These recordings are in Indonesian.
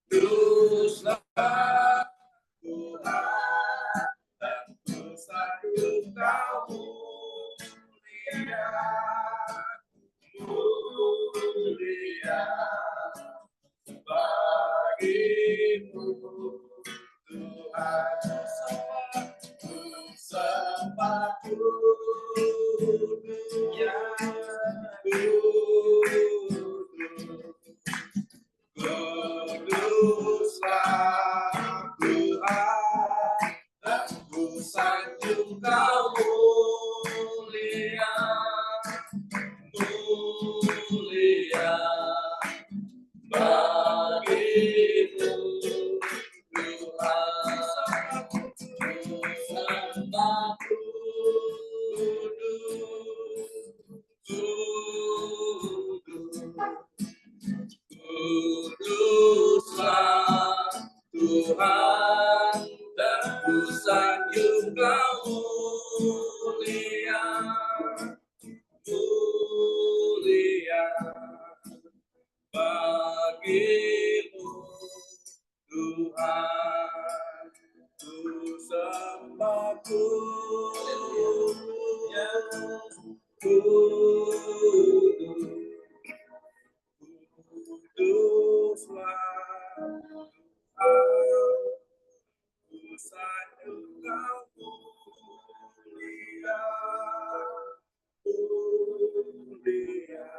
Kuduslah Tuhan, dan kusayang Kau mulia, mulia bagimu Tuhan. Sembah kudus yang kuduslah Tuhan, dan ku sanjung Kau mulia, mulia bagimu Tuhan. Sembah kuduslah Tuhan, dan ku sanjung Kau mulia, mulia bagimu Tuhan. Ku sembah kuduslah Tuhan, ku sanjung Kau mulia, mulia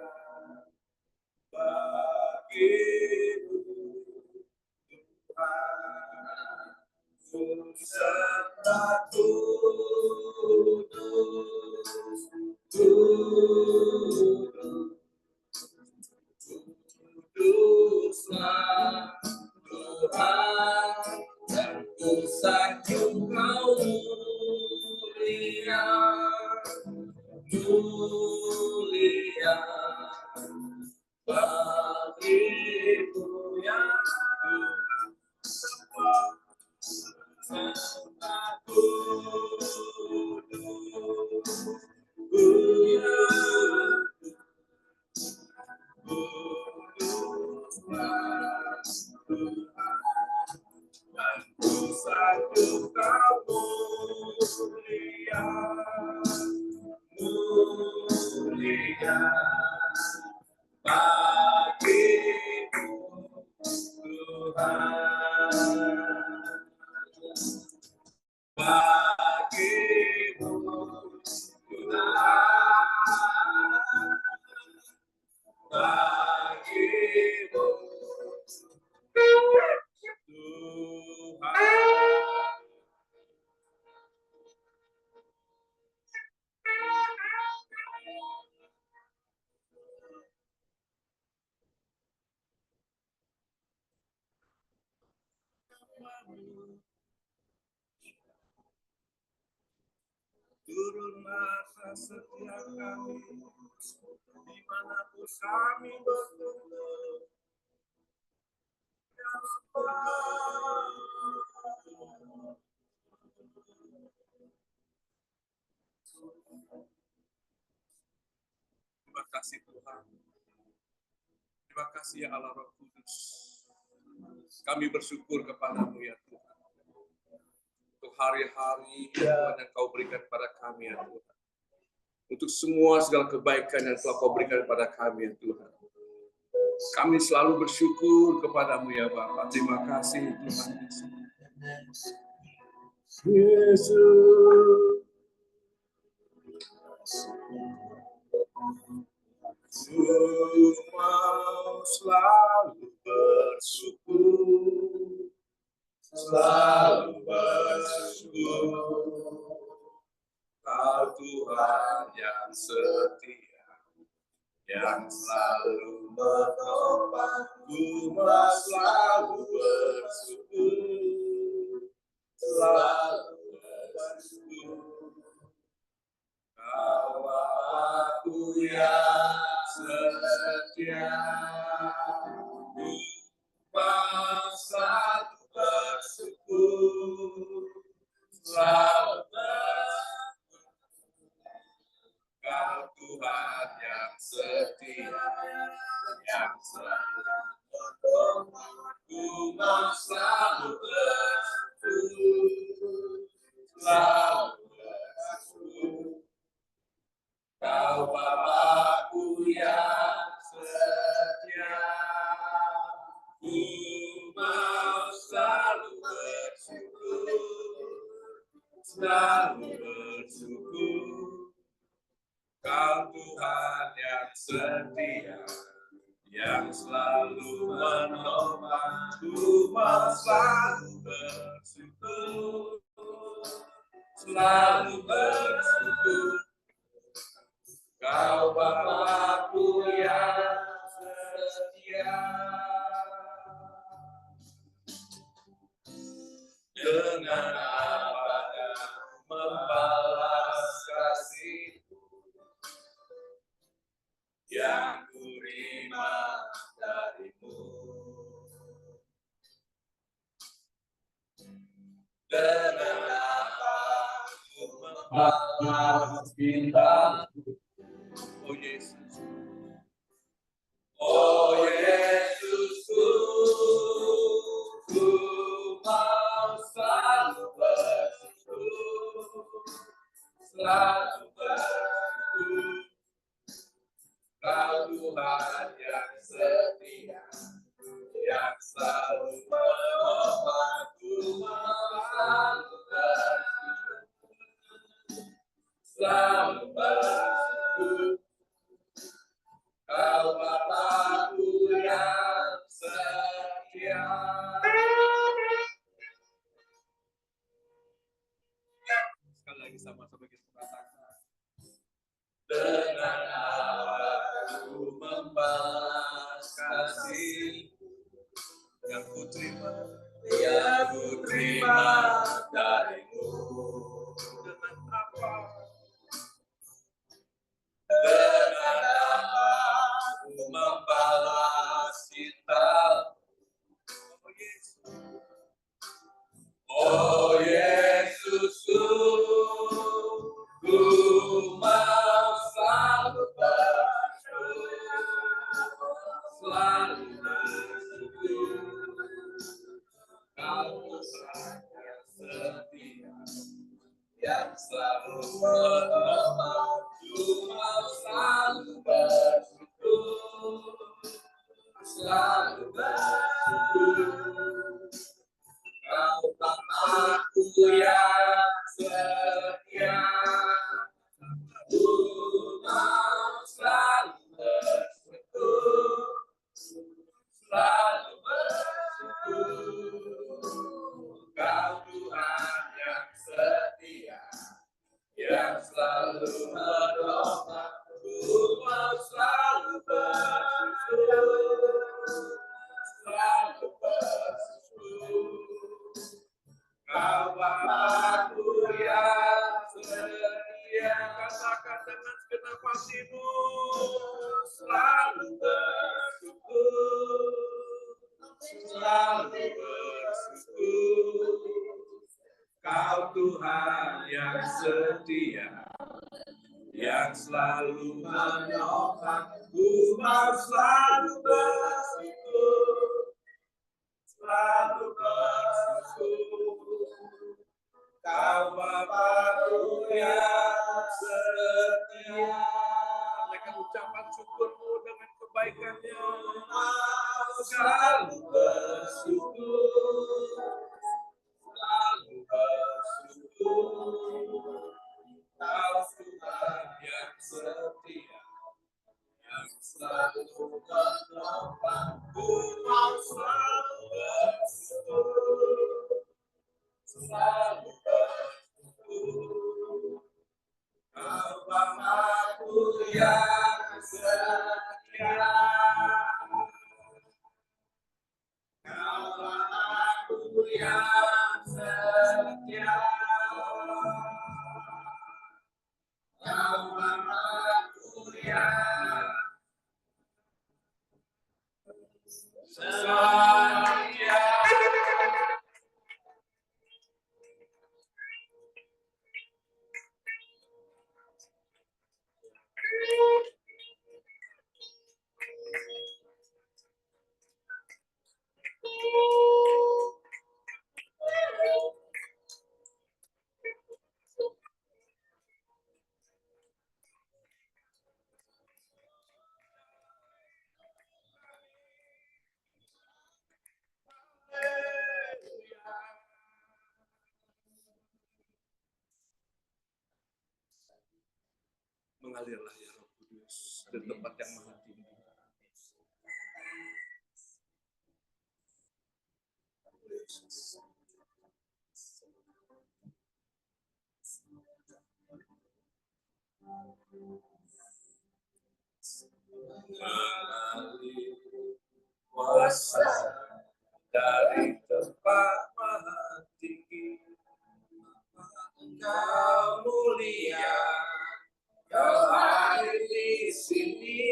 bagimu Tuhan. Ku sembah kuduslah Tuhan, dan ku sanjung Kau mulia, mulia bagimu ya Tuhan. Sembah kuduslah Tuhan, dan ku sanjung Kau mulia, mulia bagimu Tuhan, bagimu Tuhan, bagimu Tuhan. Turunlah setiap kami, dimanapun kami bertumbuh. Terima kasih Tuhan. Terima kasih ya Allah Roh Kudus. Kami bersyukur kepadamu ya Tuhan. Untuk hari-hari yang Kau berikan kepada kami ya Tuhan. Untuk semua segala kebaikan yang telah Kau berikan kepada kami ya Tuhan. Kami selalu bersyukur kepadamu ya Bapa. Terima kasih Tuhan Yesus. Ku mau selalu bersyukur, selalu bersyukur. Kau Tuhan yang setia, yang selalu menopang. Ku mau selalu bersyukur, selalu bersyukur. Kau aku yang setia, ku mau selalu bersyukur, selalu bersyukur. Kau Tuhan yang setia, yang selalu menopang. Ku mau selalu bersyukur, selalu bersyukur. Kau Bapakku yang setia. Ku mau selalu bersyukur, selalu bersyukur. Kau Tuhan yang setia, yang selalu menopang. Ku mau selalu bersyukur, selalu bersyukur. Kau Bapakku yang setia. Dengan apa membalas kasih-Mu yang kurima dari-Mu. Dengan apa Ku membalas cinta-Mu. Oh Yesus, oh Yesusku, Ku mau selalu bersyukur, selalu bersyukur. Kau Tuhan yang setia, yang selalu menopang. Ku mau selalu bersyukur, selalu bersyukur. Kau Bapakku yang setia. Sekali lagi sama-sama kita katakan. Dengan apa Ku membalas kasih yang Ku terima dari-Mu. Dengan apa? Dengan apa Ku membalas cinta. Oh Yesusku, Ku mau selalu bersyukur, selalu bersyukur. Kau Tuhan yang setia, yang selalu menopang. Ku mau selalu bersyukur, selalu bersyukur. Kau Bapakku yang setia. Ku mau selalu bersyukur, selalu bersyukur. Kau Tuhan yang setia, yang selalu menopang. Ku mau selalu bersyukur, selalu bersyukur. Kau Bapakku yang setia. Katakan dengan segenap hati-mu, selalu bersyukur, selalu bersyukur. Kau Tuhan yang setia, yang selalu menopang. Ku mau selalu bersyukur, selalu bersyukur. Kau Bapakku yang setia. Mereka ucapan syukurmu dengan kebaikannya. Selalu bersyukur, selalu bersyukur. Kau Tuhan yang setia, yang selalu menopang. Ku mau selalu bersyukur, selalu bersyukur. Kau Bapakku yang setia. Kau Bapakku yang setia. Kau Bapakku yang setia. Mengalirlah ya Roh Kudus di tempat yang maha tinggi. Mengalir kuasa dari tempat maha tinggi. Engkau mulia, Kau hadir di sini,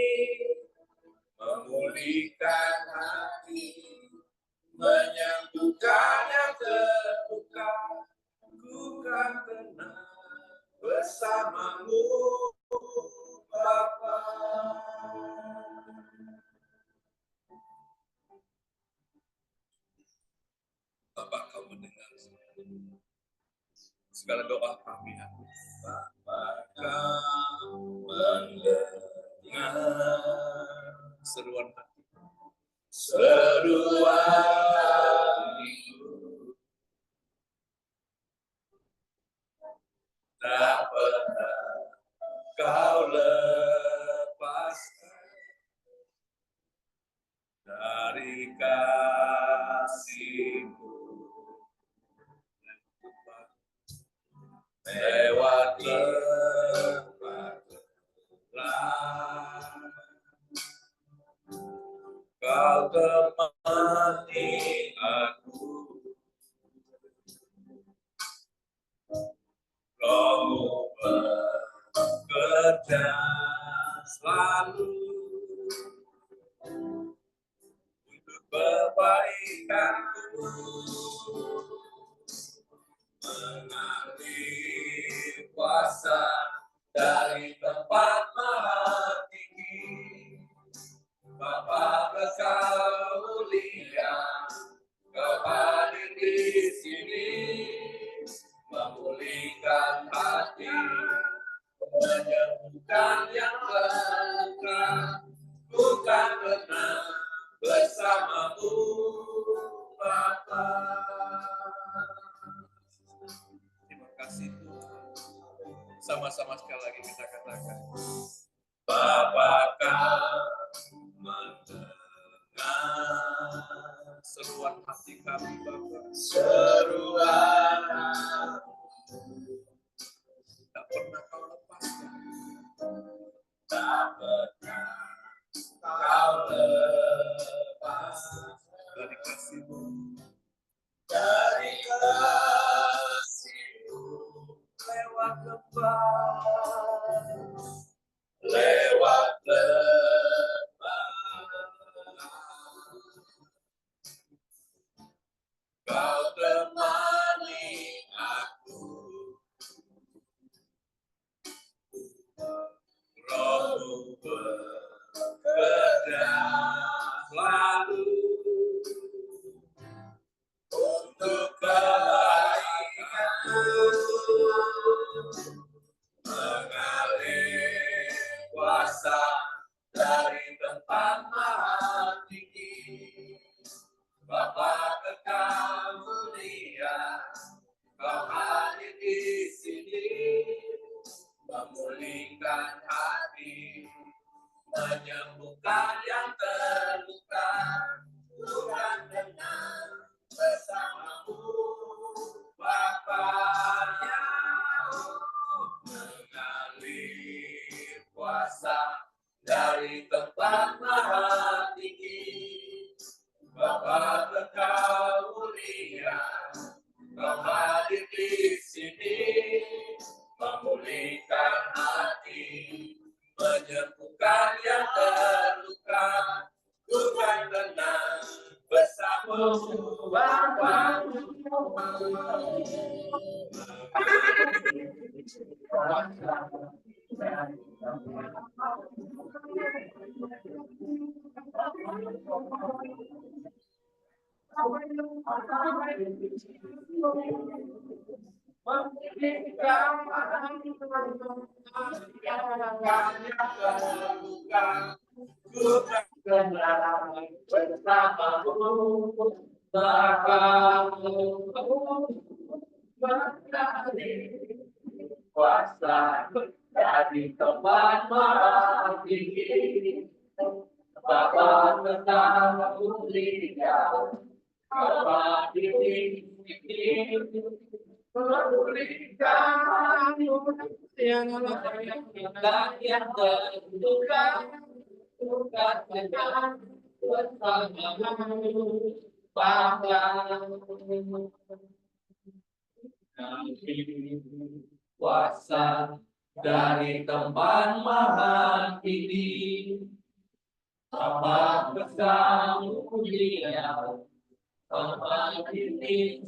memulihkan hati, menyembuhkan yang terluka. Ku kan tenang bersamamu, Bapa. Bapa, Kau mendengar segala doa kami. Bapa, Kau mendengar seruan hati. Tak pernah Kau lepaskan dari kasih-Mu. Lewat lebat lelah, Kau temani aku. Roh-Mu bekerja selalu untuk kebaikanku. Mengambil kuasa dari tempat maha tinggi. Bapa, Kau mulia, Kau hadir di sini, memulihkan hati, menyembuhkan yang terluka. Bukan tenang bersamamu, Bapa. Terima kasih Tuhan. Sama-sama sekali lagi kita katakan, Bapa, Kau mendengar seruan hati kami, Bapa. Seruan tak pernah Kau lepaskan. Tak pernah Kau lepaskan dari kasih-Mu. Dari kasih-Mu lewat lebat, lewat lebat, Kau temani aku. Roh-Mu bekerja selalu untuk kebaikanku. Mengalir kuasa dari tempat maha tinggi. Bapa, Kau mulia, Kau hadir di sini, memulihkan hati, menyembuhkan yang terluka. Tuhan tenang bersamamu, Bapa. Mengalir kuasa dari tempat maha tinggi. Bapa, Kau mulia, Kau hadir di sini, memulihkan hati, menyembuhkan yang terluka. Tuhan tenang bersamamu, Bapa. Kuasa Jadi tempat mati Bapak tentang mulia Bapak ini memberikan yang tentukan bukan dengan bersamamu Bapa kuasa dari tempat maha tinggi Bapa besar mulia Bapa ini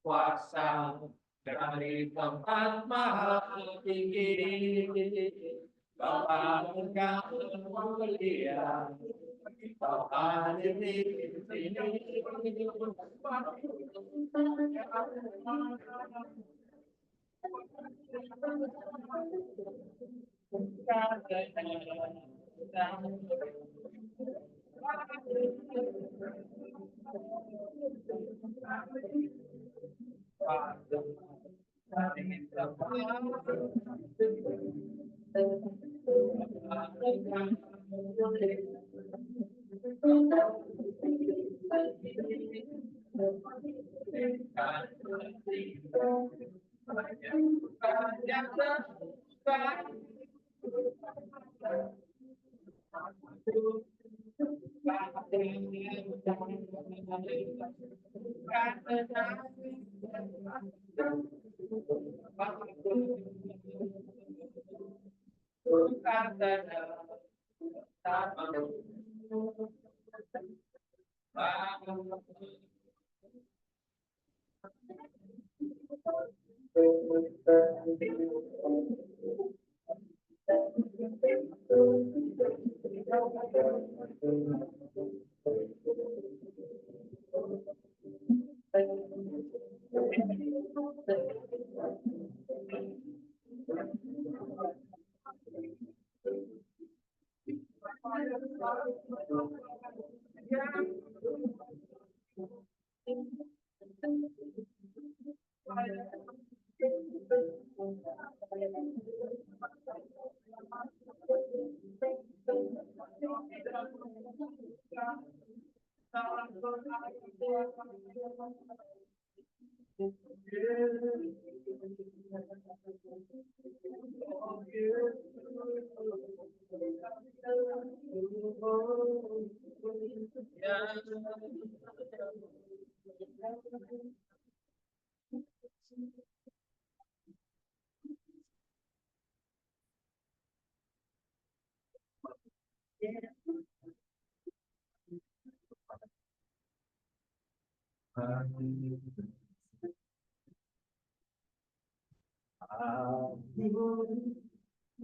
Kuasa dari tempat maha tinggi, Bapa Engkau mulia, Kau hadir di sini.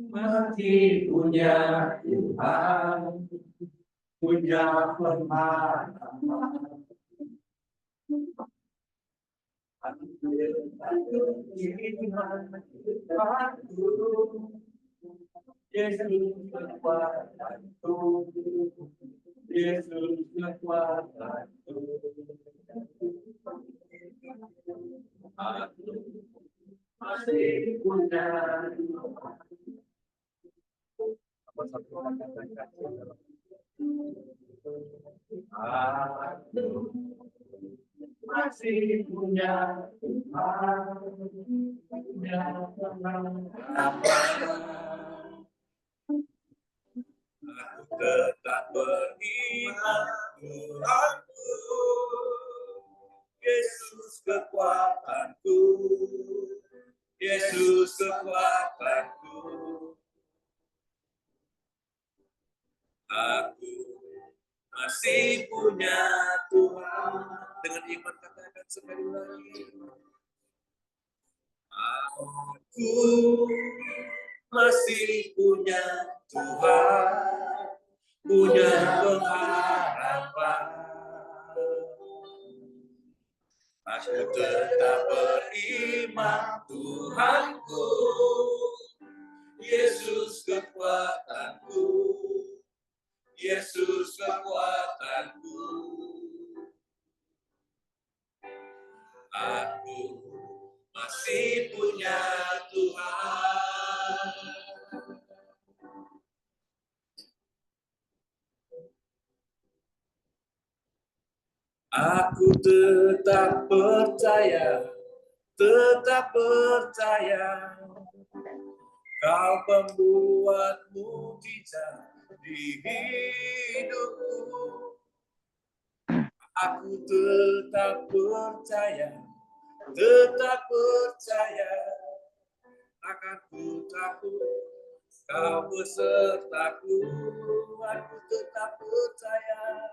Masih punya Tuhan, punya pemahaman. Yesus kekuatanku, Yesus kekuatanku. Aku masih punya aku masih punya Tuhan, punya pengharapan. Aku tetap beriman Tuhanku, Yesus kekuatanku, Yesus kekuatanku. Aku masih punya Tuhan. Dengan iman katakan sekali lagi. Aku masih punya Tuhan, punya pengharapan. Aku tetap beriman Tuhanku, Yesus kekuatanku, Yesus kekuatanku. Aku masih punya Tuhan. tetap percaya, Kau pembuat mujizat di hidupku. Aku tetap percaya, takkan ku takut, Kau besertaku. Aku tetap percaya,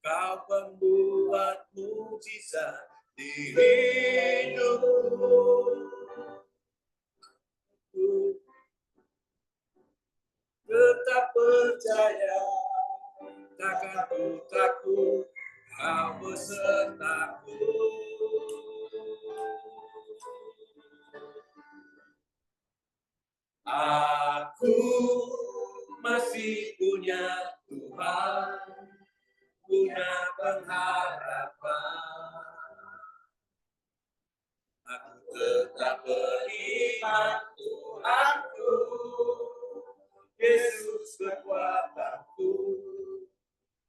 Kau pembuat mujizat di hidupku. Tetap percaya, takkan ku takut, Kau besertaku. Aku masih punya Tuhan, punya pengharapan. Aku tetap beriman Tuhanku, Yesus kekuatanku,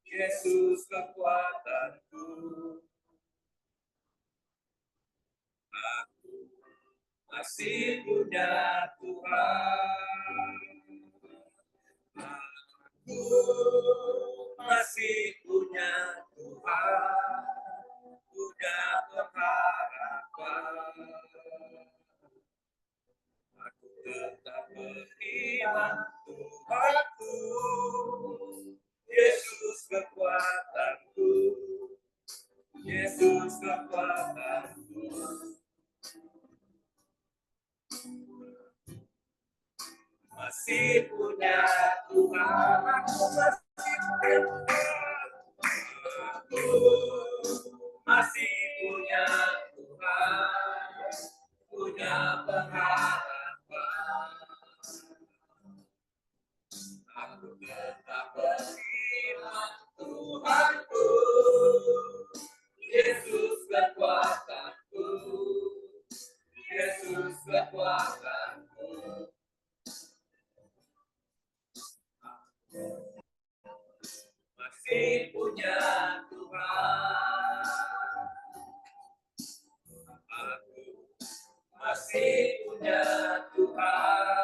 Yesus kekuatanku. Aku masih punya Tuhan. Aku masih punya Tuhan, punya pengharapan. Aku tetap beriman Tuhanku, Yesus kekuatanku, Yesus kekuatanku. Masih punya Tuhan, aku masih punya Tuhan. Aku masih punya Tuhan, punya pengharapan. Aku tetap beriman Tuhanku, Yesus kekuatanku, Yesus kekuatanku. Masih punya Tuhan. Aku masih punya Tuhan.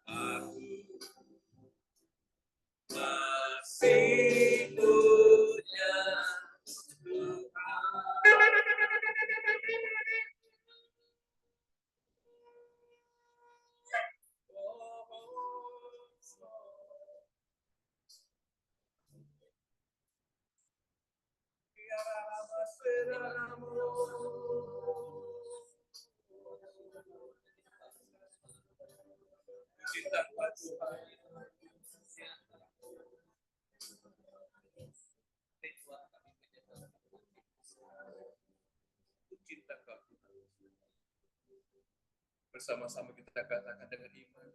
Aku masih punya Tuhan. Cinta Tuhan. Cinta Kau. Bersama-sama kita katakan dengan iman.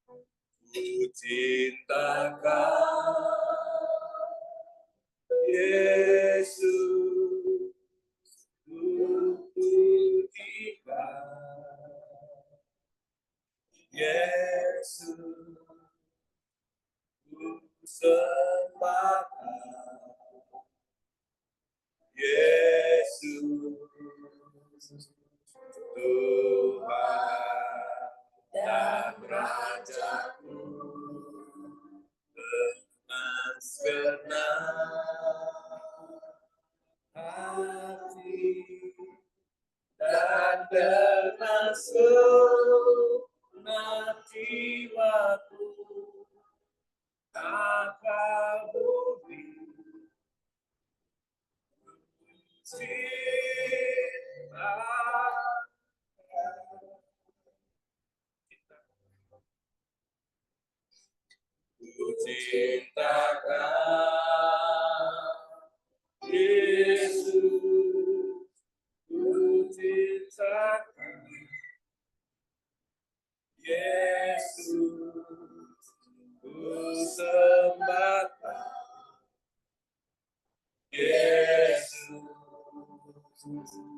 Ku cinta Kau, Yesus, ku puji Kau, Yesus, ku sembah Kau, Yesus, Tuhan dan Rajaku, dengan segenap hati dan dengan segenap jiwaku, akan budi cinta. Ku cinta Kau, Yesus, ku cinta Kau, Yesus, ku sembah Kau, Yesus, Tuhan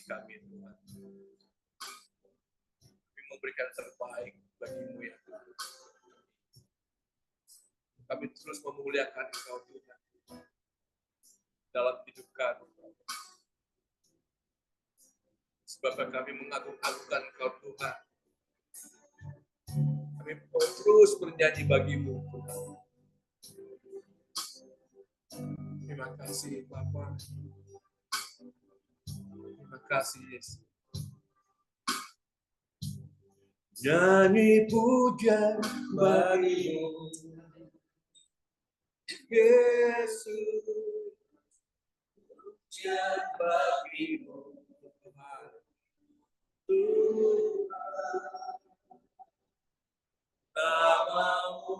kami Tuhan. Kami memberikan terbaik bagi-Mu ya Tuhan. Kami terus memuliakan Engkau Tuhan dalam hidup kami. Sebab kami mengagung-agungkan Engkau Tuhan. Kami terus bernyanyi bagi-Mu Tuhan. Terima kasih Bapa. Terima kasih Yesus. Nyanyi puja bagi-Mu Yesus. Puja bagi-Mu Tuhan. Nama-Mu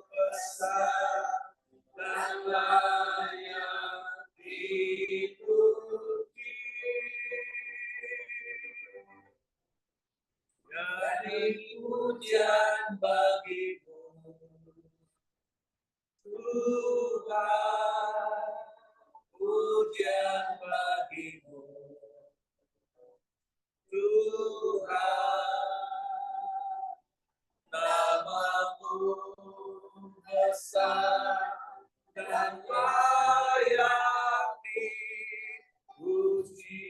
besar dan layak dipuji. Nyanyi pujian bagi-Mu Tuhan, pujian bagi-Mu Tuhan. Nama-Mu besar dan layak dipuji.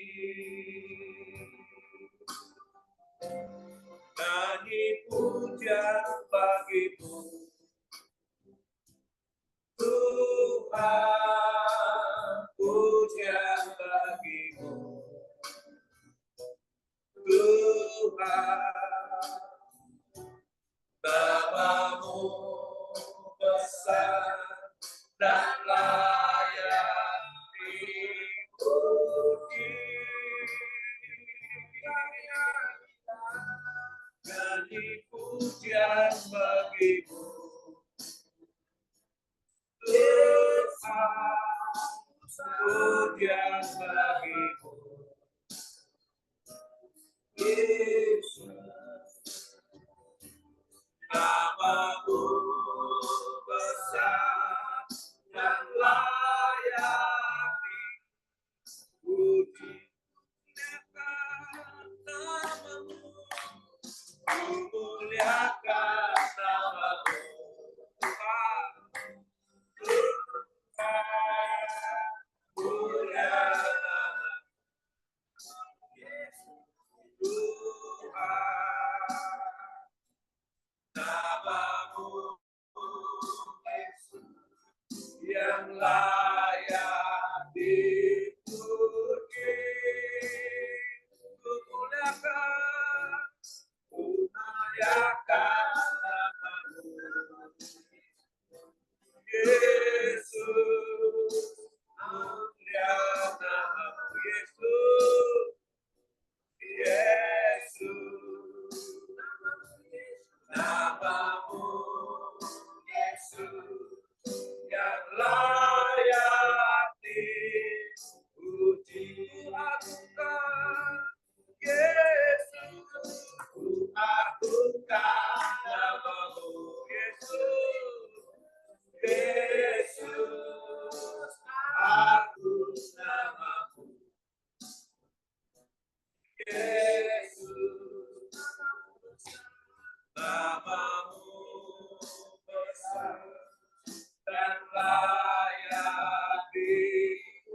Nyanyi pujian bagi-Mu Tuhan, pujian bagi-Mu Tuhan. Nama-Mu besar dan layak dipuji. Nyanyi pujian bagi-Mu Tuhan, pujian bagi-Mu Yesus. Nama-Mu besar dan layak dipuji. Nama-Mu, muliakan nama-Mu Tuhan. Muliakan nama-Mu Yesus yang layak dipuji. Muliakan nama-Mu Yesus, muliakan nama-Mu Yesus. Yesus, nama-Mu Yesus yang layak dipuji. Agungkan Yesus, agungkan nama-Mu Yesus. Yesus, agung nama-Mu Yesus, nama-Mu besar dan layak dipuji.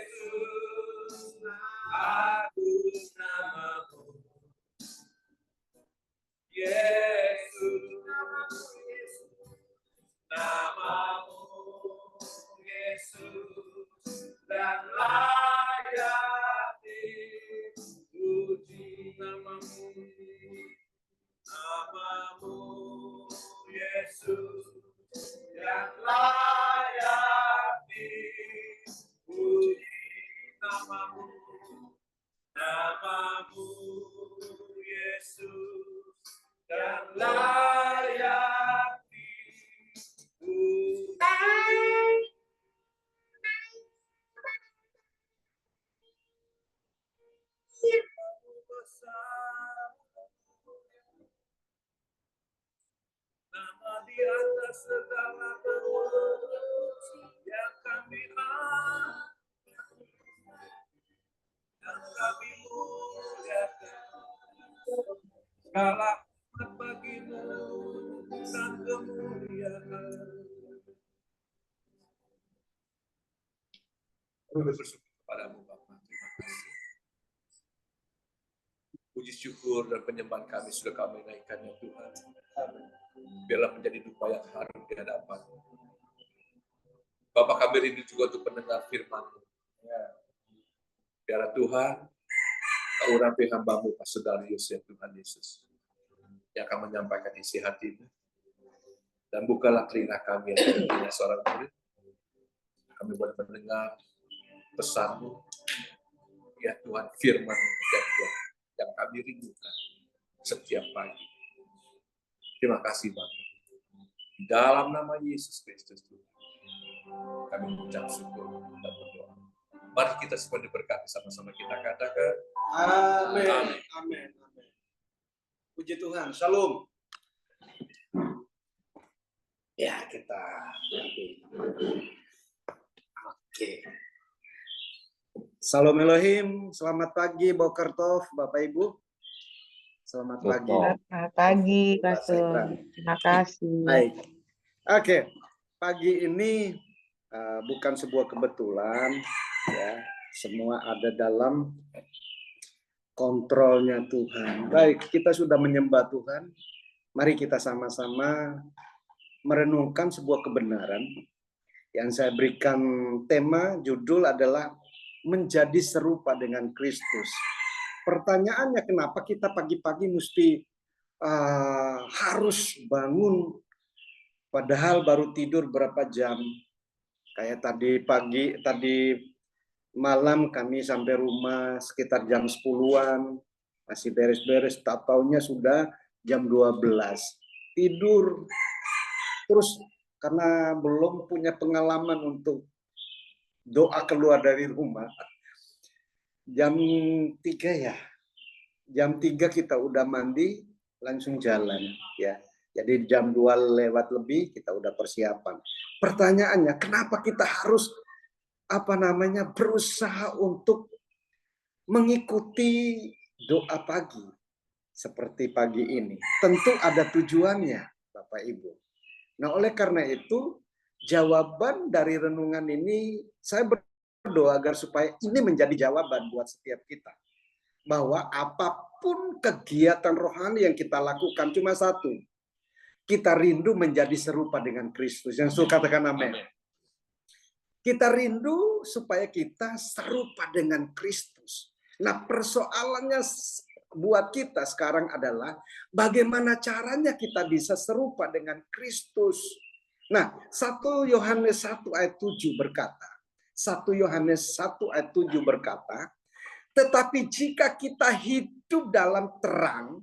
Yesus, agung nama-Mu Yesus, nama-Mu Yesus dan layak dipuji. Nama-Mu Yesus yang layak dipuji. Nama-Mu Yesus yang layak dipuji. di atas segala berwuji yang kami muliakan. Segala hormat bagimu dan kemuliaan. Kami bersyukur kepadamu Bapa. Terima kasih. Puji syukur dan penyembahan kami sudah kami naikkan ya Tuhan. Biarlah menjadi dupa yang harum di hadapan. Bapak kami rindu juga untuk mendengar firman-Mu. Biarlah Tuhan, Kau urapi hamba-Mu Pak Saudarius ya Tuhan Yesus. Yang akan menyampaikan isi hati-Mu. Dan bukalah telinga kami yang telinga seorang murid. Kami boleh mendengar pesan-Mu. Ya Tuhan, firman-Mu yang kami rindukan setiap pagi. Terima kasih Bapak. Di dalam nama Yesus Kristus Tuhan, kami mengucap syukur dan berdoa. Mari kita semua diberkati, sama-sama kita katakan. Amin. Amin. Amin. Puji Tuhan. Shalom. Ya, kita Oke. Salam Elohim. Selamat pagi, Boker Tov, Bapak Ibu. Selamat pagi. Selamat pagi, Pastor. Terima kasih. Baik. Oke. Pagi ini bukan sebuah kebetulan, ya. Semua ada dalam kontrolnya Tuhan. Baik, kita sudah menyembah Tuhan. Mari kita sama-sama merenungkan sebuah kebenaran. Yang saya berikan tema, judul adalah menjadi serupa dengan Kristus. Pertanyaannya, kenapa kita pagi-pagi mesti harus bangun padahal baru tidur berapa jam? Kayak tadi malam kami sampai rumah sekitar jam 10-an, masih beres-beres, tak taunya sudah jam 12. Tidur terus karena belum punya pengalaman untuk doa keluar dari rumah. Jam 3 ya. Jam 3 kita udah mandi, langsung jalan ya. Jadi jam 2 lewat lebih kita udah persiapan. Pertanyaannya, kenapa kita harus berusaha untuk mengikuti doa pagi seperti pagi ini? Tentu ada tujuannya, Bapak Ibu. Nah, oleh karena itu, jawaban dari renungan ini saya berdoa agar supaya ini menjadi jawaban buat setiap kita. Bahwa apapun kegiatan rohani yang kita lakukan cuma satu. Kita rindu menjadi serupa dengan Kristus. Yang suka katakan amin. Kita rindu supaya kita serupa dengan Kristus. Nah, persoalannya buat kita sekarang adalah bagaimana caranya kita bisa serupa dengan Kristus. Nah, 1 Yohanes 1 ayat 7 berkata, 1 Yohanes 1 ayat 7 berkata, tetapi jika kita hidup dalam terang,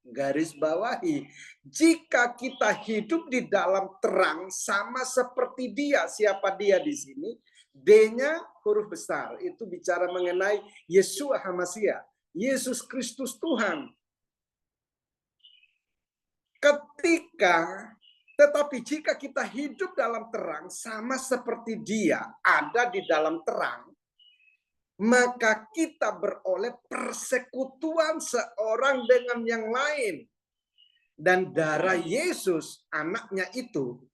garis bawahi, jika kita hidup di dalam terang sama seperti dia. Siapa dia di sini? D-nya huruf besar. Itu bicara mengenai Yeshua HaMashiach, Yesus Kristus Tuhan. Tetapi jika kita hidup dalam terang sama seperti dia ada di dalam terang, maka kita beroleh persekutuan seorang dengan yang lain. Dan darah Yesus, anaknya itu,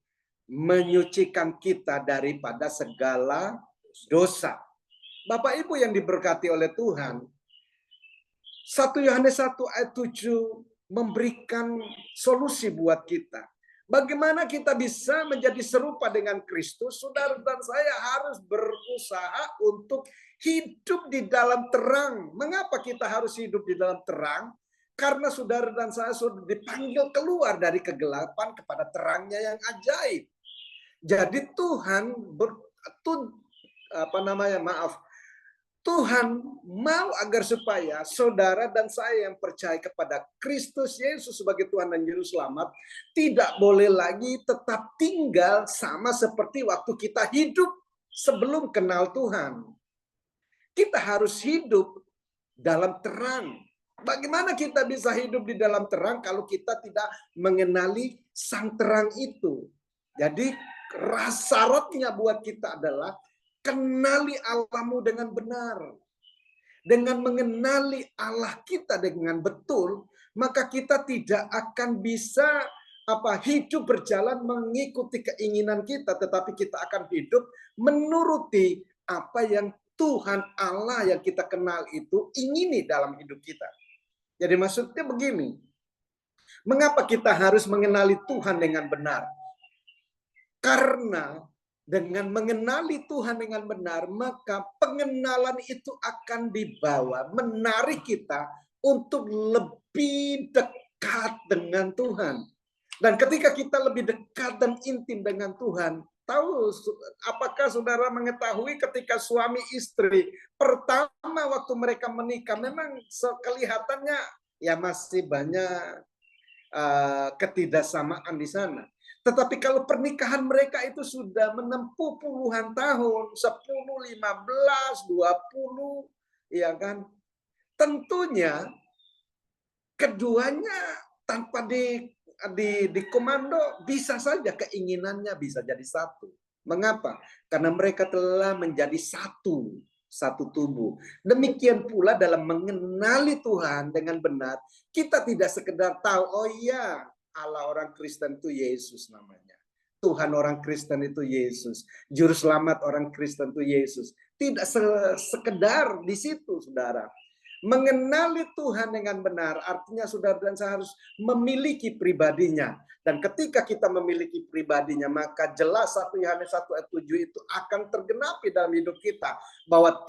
menyucikan kita daripada segala dosa. Bapak Ibu yang diberkati oleh Tuhan, 1 Yohanes 1 ayat 7 memberikan solusi buat kita. Bagaimana kita bisa menjadi serupa dengan Kristus? Saudara dan saya harus berusaha untuk hidup di dalam terang. Mengapa kita harus hidup di dalam terang? Karena saudara dan saya sudah dipanggil keluar dari kegelapan kepada terangnya yang ajaib. Jadi Tuhan Tuhan mau agar supaya saudara dan saya yang percaya kepada Kristus Yesus sebagai Tuhan dan Juru Selamat tidak boleh lagi tetap tinggal sama seperti waktu kita hidup sebelum kenal Tuhan. Kita harus hidup dalam terang. Bagaimana kita bisa hidup di dalam terang kalau kita tidak mengenali sang terang itu? Jadi syaratnya buat kita adalah kenali Allahmu dengan benar. Dengan mengenali Allah kita dengan betul, maka kita tidak akan bisa hidup berjalan mengikuti keinginan kita, tetapi kita akan hidup menuruti apa yang Tuhan Allah yang kita kenal itu ingini dalam hidup kita. Jadi maksudnya begini, mengapa kita harus mengenali Tuhan dengan benar? Karena dengan mengenali Tuhan dengan benar, maka pengenalan itu akan dibawa, menarik kita untuk lebih dekat dengan Tuhan. Dan ketika kita lebih dekat dan intim dengan Tuhan, tahu apakah saudara mengetahui ketika suami istri pertama waktu mereka menikah, memang kelihatannya ya masih banyak ketidaksamaan di sana. Tetapi kalau pernikahan mereka itu sudah menempuh puluhan tahun, 10, 15, 20, ya kan? Tentunya keduanya tanpa dikomando bisa saja keinginannya bisa jadi satu. Mengapa? Karena mereka telah menjadi satu tubuh. Demikian pula dalam mengenali Tuhan dengan benar, kita tidak sekedar tahu, oh iya, Allah orang Kristen itu Yesus namanya. Tuhan orang Kristen itu Yesus. Juru selamat orang Kristen itu Yesus. Tidak sekedar di situ, saudara. Mengenali Tuhan dengan benar artinya saudara dan saya harus memiliki pribadinya. Dan ketika kita memiliki pribadinya, maka jelas 1 Yohanes 1 ayat 7 itu akan tergenapi dalam hidup kita. Bahwa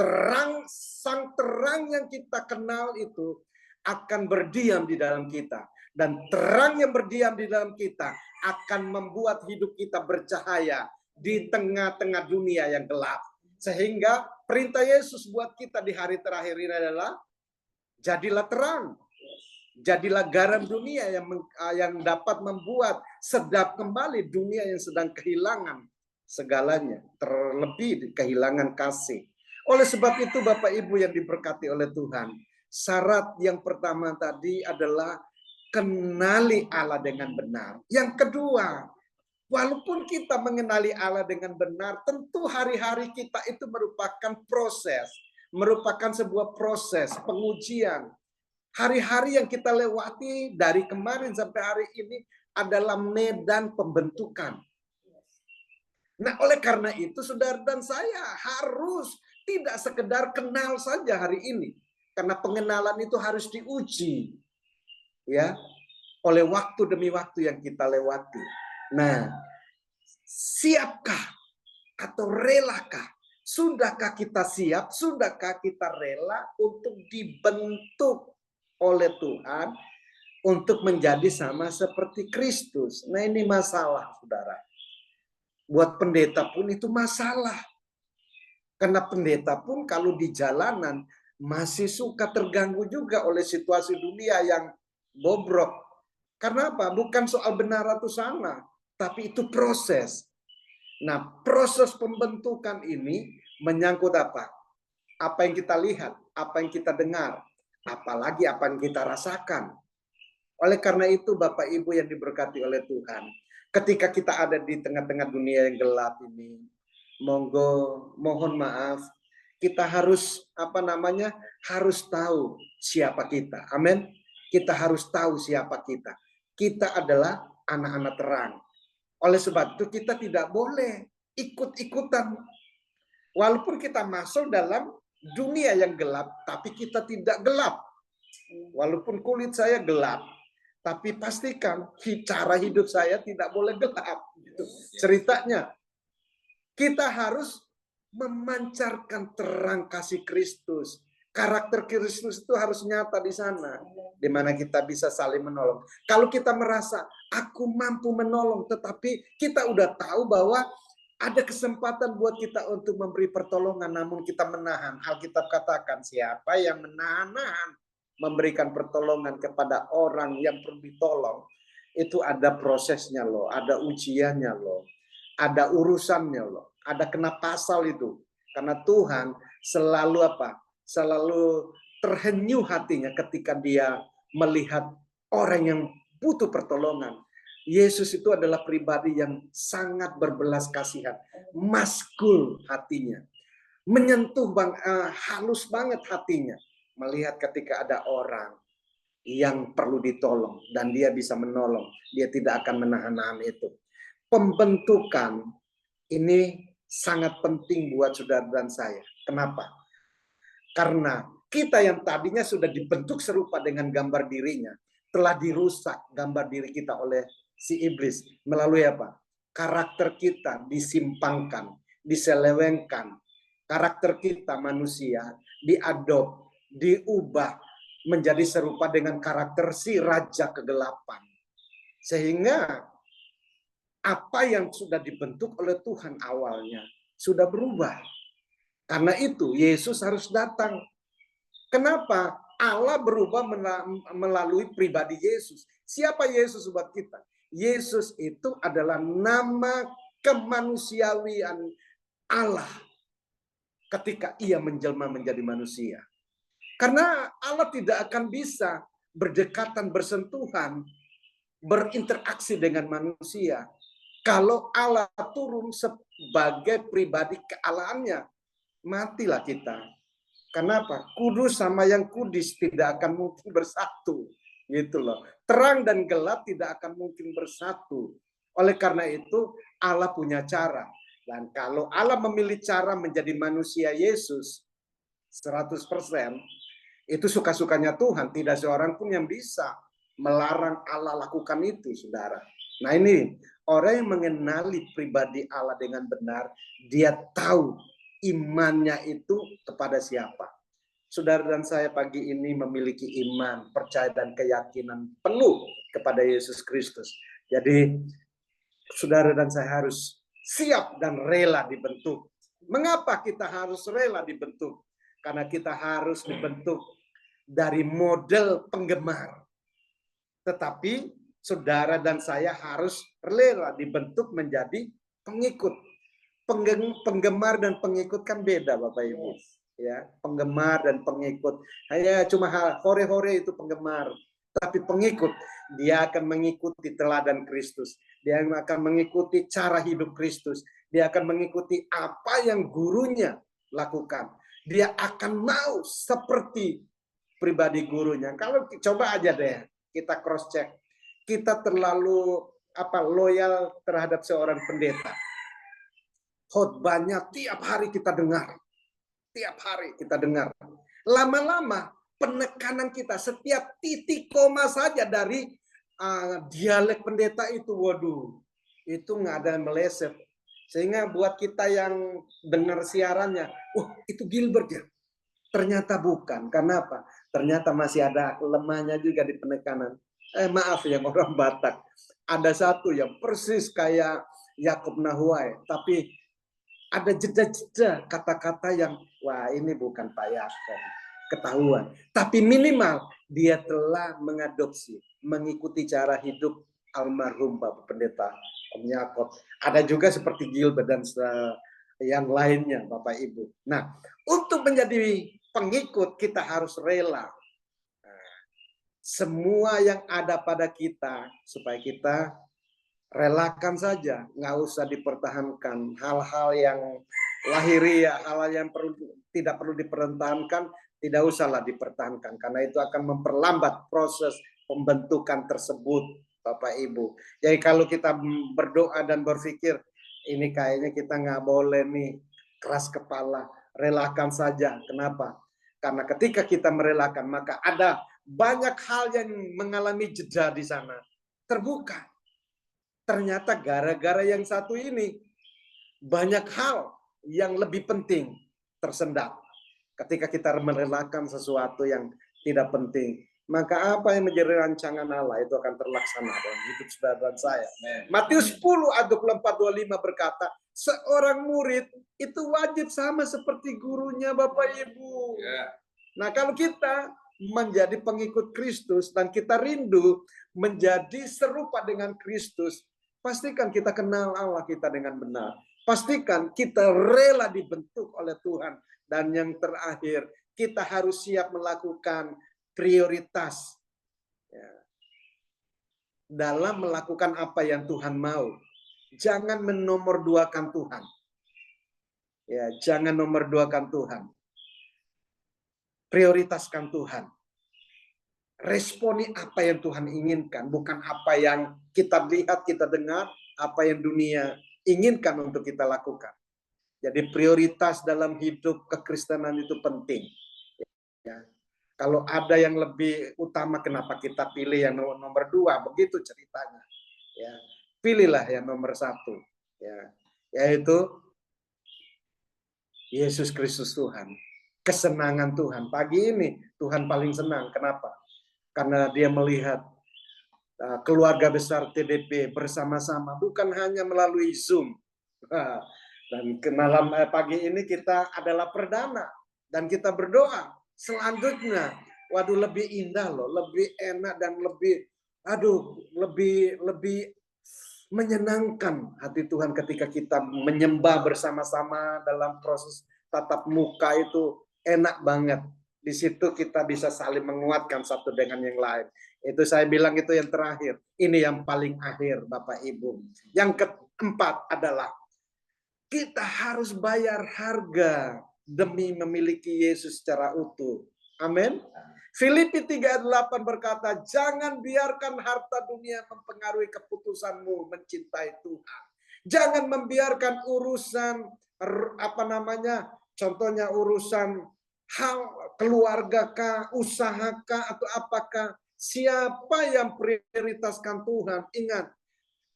sang terang yang kita kenal itu akan berdiam di dalam kita. Dan terang yang berdiam di dalam kita akan membuat hidup kita bercahaya di tengah-tengah dunia yang gelap. Sehingga perintah Yesus buat kita di hari terakhir ini adalah jadilah terang. Jadilah garam dunia yang dapat membuat sedap kembali dunia yang sedang kehilangan segalanya. Terlebih kehilangan kasih. Oleh sebab itu Bapak Ibu yang diberkati oleh Tuhan. Syarat yang pertama tadi adalah kenali Allah dengan benar. Yang kedua, walaupun kita mengenali Allah dengan benar, tentu hari-hari kita itu merupakan proses, merupakan sebuah proses pengujian. Hari-hari yang kita lewati dari kemarin sampai hari ini adalah medan pembentukan. Nah, oleh karena itu saudara dan saya harus tidak sekedar kenal saja hari ini, karena pengenalan itu harus diuji. Ya, oleh waktu demi waktu yang kita lewati. Nah, siapkah atau relakah? Sudahkah kita siap? Sudahkah kita rela untuk dibentuk oleh Tuhan untuk menjadi sama seperti Kristus? Nah, ini masalah, saudara. Buat pendeta pun itu masalah. Karena pendeta pun kalau di jalanan masih suka terganggu juga oleh situasi dunia yang bobrok. Karena apa? Bukan soal benar atau salah, tapi itu proses. Nah, proses pembentukan ini menyangkut apa? Apa yang kita lihat, apa yang kita dengar, apalagi apa yang kita rasakan. Oleh karena itu, Bapak Ibu yang diberkati oleh Tuhan, ketika kita ada di tengah-tengah dunia yang gelap ini, mohon maaf, kita harus harus tahu siapa kita. Amin. Kita harus tahu siapa kita. Kita adalah anak-anak terang. Oleh sebab itu kita tidak boleh ikut-ikutan. Walaupun kita masuk dalam dunia yang gelap, tapi kita tidak gelap. Walaupun kulit saya gelap, tapi pastikan cara hidup saya tidak boleh gelap. Itu ceritanya. Kita harus memancarkan terang kasih Kristus. Karakter Kristus itu harus nyata di sana, di mana kita bisa saling menolong. Kalau kita merasa aku mampu menolong, tetapi kita udah tahu bahwa ada kesempatan buat kita untuk memberi pertolongan, namun kita menahan. Alkitab katakan siapa yang menahan memberikan pertolongan kepada orang yang perlu ditolong, itu ada prosesnya loh, ada ujiannya loh, ada urusannya loh, ada kena pasal itu. Karena Tuhan selalu selalu terhenyu hatinya ketika dia melihat orang yang butuh pertolongan. Yesus itu adalah pribadi yang sangat berbelas kasihan, maskul hatinya, menyentuh halus banget hatinya, melihat ketika ada orang yang perlu ditolong dan dia bisa menolong, dia tidak akan menahan-nahan itu. Pembentukan ini sangat penting buat saudara dan saya. Kenapa? Karena kita yang tadinya sudah dibentuk serupa dengan gambar dirinya, telah dirusak gambar diri kita oleh si iblis. Melalui apa? Karakter kita disimpangkan, diselewengkan. Karakter kita manusia diadop, diubah menjadi serupa dengan karakter si raja kegelapan. Sehingga apa yang sudah dibentuk oleh Tuhan awalnya sudah berubah. Karena itu Yesus harus datang. Kenapa? Allah berubah melalui pribadi Yesus. Siapa Yesus buat kita? Yesus itu adalah nama kemanusiawian Allah ketika ia menjelma menjadi manusia. Karena Allah tidak akan bisa berdekatan, bersentuhan, berinteraksi dengan manusia kalau Allah turun sebagai pribadi kealahannya. Matilah kita. Kenapa? Kudus sama yang kudus tidak akan mungkin bersatu. Gitu loh. Terang dan gelap tidak akan mungkin bersatu. Oleh karena itu Allah punya cara. Dan kalau Allah memilih cara menjadi manusia Yesus 100%, itu suka-sukanya Tuhan. Tidak seorang pun yang bisa melarang Allah lakukan itu, saudara. Nah ini, orang yang mengenali pribadi Allah dengan benar, dia tahu imannya itu kepada siapa. Saudara dan saya pagi ini memiliki iman, percaya dan keyakinan penuh kepada Yesus Kristus. Jadi saudara dan saya harus siap dan rela dibentuk. Mengapa kita harus rela dibentuk? Karena kita harus dibentuk dari model penggemar. Tetapi saudara dan saya harus rela dibentuk menjadi pengikut. Penggemar dan pengikut kan beda, Bapak Ibu. Ya, penggemar dan pengikut. Hanya cuma hore-hore itu penggemar. Tapi pengikut, dia akan mengikuti teladan Kristus. Dia akan mengikuti cara hidup Kristus. Dia akan mengikuti apa yang gurunya lakukan. Dia akan mau seperti pribadi gurunya. Kalau coba aja deh, kita cross check. Kita terlalu loyal terhadap seorang pendeta. Khotbahnya tiap hari kita dengar. Tiap hari kita dengar. Lama-lama penekanan kita setiap titik koma saja dari dialek pendeta itu, waduh, itu nggak ada yang meleset. Sehingga buat kita yang dengar siarannya, itu Gilbert ya. Ternyata bukan. Kenapa? Ternyata masih ada lemahnya juga di penekanan. Maaf ya orang Batak. Ada satu yang persis kayak Yakub Nahuai, tapi ada jeda-jeda kata-kata yang, wah ini bukan Pak Yakob, ketahuan. Tapi minimal dia telah mengadopsi, mengikuti cara hidup almarhum Bapak Pendeta Om Yakob. Ada juga seperti Gilbert dan yang lainnya, Bapak Ibu. Nah, untuk menjadi pengikut kita harus rela. Semua yang ada pada kita, supaya kita relakan saja, nggak usah dipertahankan. Hal-hal yang lahiriah, hal-hal yang tidak perlu dipertahankan, tidak usahlah dipertahankan. Karena itu akan memperlambat proses pembentukan tersebut, Bapak Ibu. Jadi kalau kita berdoa dan berpikir, ini kayaknya kita nggak boleh nih keras kepala, relakan saja. Kenapa? Karena ketika kita merelakan, maka ada banyak hal yang mengalami jeda di sana. Terbuka. Ternyata gara-gara yang satu ini, banyak hal yang lebih penting tersendat. Ketika kita merelakan sesuatu yang tidak penting, maka apa yang menjadi rancangan Allah itu akan terlaksana dalam hidup saudara dan saya. Matius 10 ayat 24-25 berkata, seorang murid itu wajib sama seperti gurunya, Bapak Ibu. Nah, kalau kita menjadi pengikut Kristus dan kita rindu menjadi serupa dengan Kristus, pastikan kita kenal Allah kita dengan benar. Pastikan kita rela dibentuk oleh Tuhan. Dan yang terakhir, kita harus siap melakukan prioritas ya, dalam melakukan apa yang Tuhan mau. Jangan menomorduakan Tuhan. Ya, jangan nomorduakan Tuhan. Prioritaskan Tuhan. Responi apa yang Tuhan inginkan, bukan apa yang kita lihat, kita dengar, apa yang dunia inginkan untuk kita lakukan. Jadi prioritas dalam hidup kekristenan itu penting. Ya. Kalau ada yang lebih utama, kenapa kita pilih yang nomor 2? Begitu ceritanya. Ya. Pilihlah yang nomor 1. Ya. Yaitu Yesus Kristus Tuhan. Kesenangan Tuhan. Pagi ini Tuhan paling senang. Kenapa? Karena dia melihat keluarga besar TDP bersama-sama. Bukan hanya melalui Zoom. Dan malam pagi ini kita adalah perdana. Dan kita berdoa. Selanjutnya, waduh lebih indah loh. Lebih enak dan lebih, lebih menyenangkan hati Tuhan ketika kita menyembah bersama-sama dalam proses tatap muka. Itu enak banget. Di situ kita bisa saling menguatkan satu dengan yang lain. Itu saya bilang itu yang terakhir. Ini yang paling akhir Bapak Ibu. Yang keempat adalah kita harus bayar harga demi memiliki Yesus secara utuh. Amin. Filipi 3:8 berkata, jangan biarkan harta dunia mempengaruhi keputusanmu mencintai Tuhan. Jangan membiarkan urusan contohnya urusan hal keluarga kah, usaha kah, atau apakah. Siapa yang prioritaskan Tuhan? Ingat,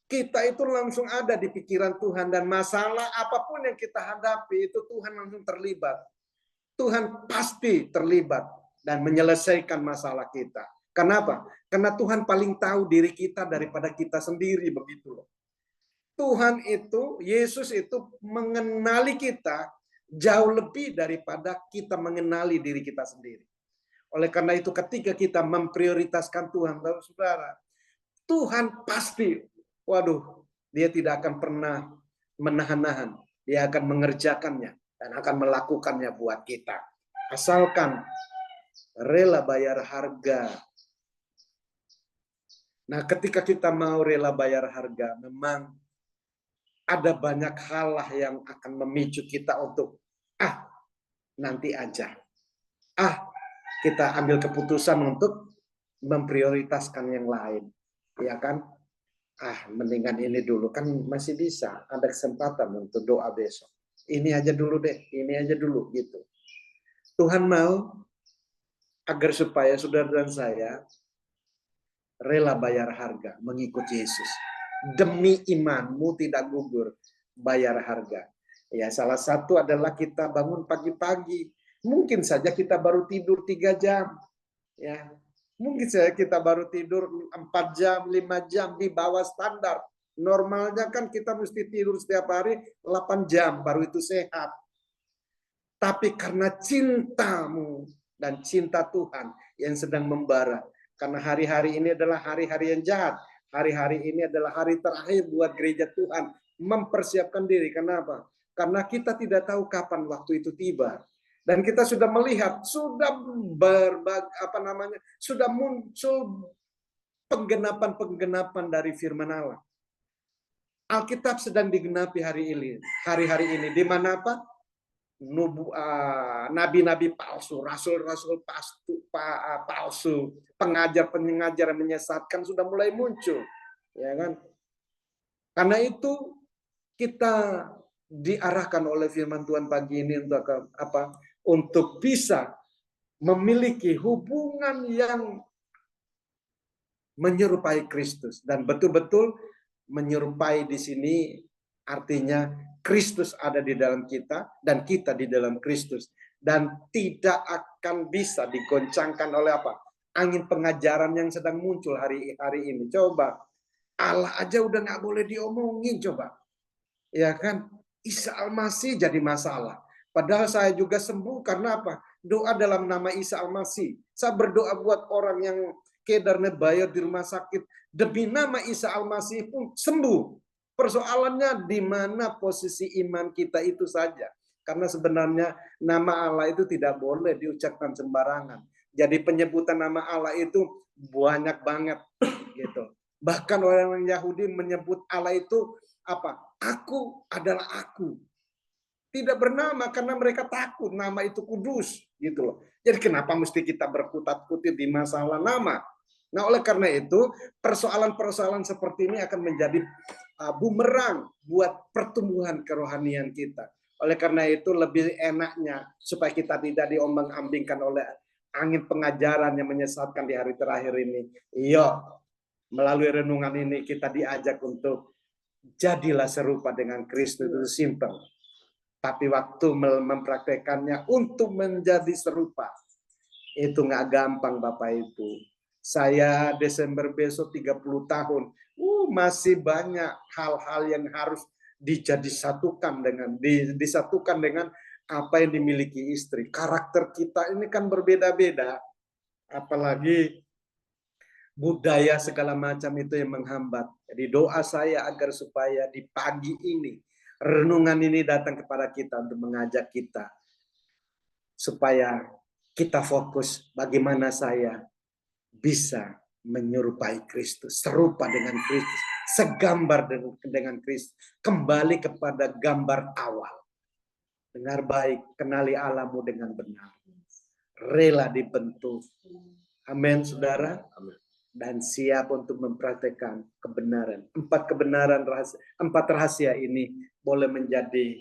kita itu langsung ada di pikiran Tuhan, dan masalah apapun yang kita hadapi itu Tuhan langsung terlibat. Tuhan pasti terlibat dan menyelesaikan masalah kita. Kenapa? Karena Tuhan paling tahu diri kita daripada kita sendiri, begitu loh. Tuhan itu, Yesus itu mengenali kita jauh lebih daripada kita mengenali diri kita sendiri. Oleh karena itu ketika kita memprioritaskan Tuhan, saudara, Tuhan pasti, dia tidak akan pernah menahan-nahan. Dia akan mengerjakannya dan akan melakukannya buat kita. Asalkan rela bayar harga. Nah, ketika kita mau rela bayar harga, memang ada banyak hal yang akan memicu kita untuk nanti aja. Kita ambil keputusan untuk memprioritaskan yang lain. Ya kan? Mendingan ini dulu, kan masih bisa, ada kesempatan untuk doa besok. Ini aja dulu deh, ini aja dulu gitu. Tuhan mau agar supaya saudara dan saya rela bayar harga mengikut Yesus. Demi imanmu tidak gugur, bayar harga. Ya, salah satu adalah kita bangun pagi-pagi. Mungkin saja kita baru tidur 3 jam. Ya. Mungkin saja kita baru tidur 4 jam, 5 jam di bawah standar. Normalnya kan kita mesti tidur setiap hari 8 jam, baru itu sehat. Tapi karena cintamu dan cinta Tuhan yang sedang membara. Karena hari-hari ini adalah hari-hari yang jahat. Hari-hari ini adalah hari terakhir buat gereja Tuhan mempersiapkan diri. Kenapa? Karena kita tidak tahu kapan waktu itu tiba. Dan kita sudah melihat, sudah sudah muncul penggenapan-penggenapan dari firman Allah. Alkitab sedang digenapi hari-hari ini. Di mana apa? Nabi-nabi palsu, rasul-rasul palsu, pengajar-pengajar yang menyesatkan sudah mulai muncul, ya kan? Karena itu kita diarahkan oleh firman Tuhan pagi ini untuk apa? Untuk bisa memiliki hubungan yang menyerupai Kristus, dan betul-betul menyerupai di sini artinya Kristus ada di dalam kita dan kita di dalam Kristus, dan tidak akan bisa digoncangkan oleh apa? Angin pengajaran yang sedang muncul hari-hari ini. Coba Allah aja udah nggak boleh diomongin, coba, ya kan? Isa Al-Masih jadi masalah. Padahal saya juga sembuh karena apa? Doa dalam nama Isa Al-Masih. Saya berdoa buat orang yang kedarnya bayar di rumah sakit. Demi nama Isa Al-Masih pun sembuh. Persoalannya di mana posisi iman kita itu saja. Karena sebenarnya nama Allah itu tidak boleh diucapkan sembarangan. Jadi penyebutan nama Allah itu banyak banget gitu. Bahkan orang Yahudi menyebut Allah itu apa? Aku adalah aku. Tidak bernama karena mereka takut nama itu kudus gitu loh. Jadi kenapa mesti kita berkutat-kutit di masalah nama? Nah, oleh karena itu persoalan-persoalan seperti ini akan menjadi bumerang buat pertumbuhan kerohanian kita. Oleh karena itu lebih enaknya supaya kita tidak diombang-ambingkan oleh angin pengajaran yang menyesatkan di hari terakhir ini. Yuk, melalui renungan ini kita diajak untuk jadilah serupa dengan Kristus. Itu simpel. Tapi waktu mempraktekannya untuk menjadi serupa, itu nggak gampang Bapak Ibu. Saya Desember besok 30 tahun. Masih banyak hal-hal yang harus disatukan dengan apa yang dimiliki istri. Karakter kita ini kan berbeda-beda. Apalagi budaya segala macam itu yang menghambat. Jadi doa saya agar supaya di pagi ini renungan ini datang kepada kita untuk mengajak kita supaya kita fokus bagaimana saya bisa menyerupai Kristus, serupa dengan Kristus, segambar dengan Kristus, kembali kepada gambar awal. Dengar baik, kenali Allahmu dengan benar. Rela dibentuk. Amin, saudara. Dan siap untuk mempraktekkan kebenaran. 4 rahasia ini boleh menjadi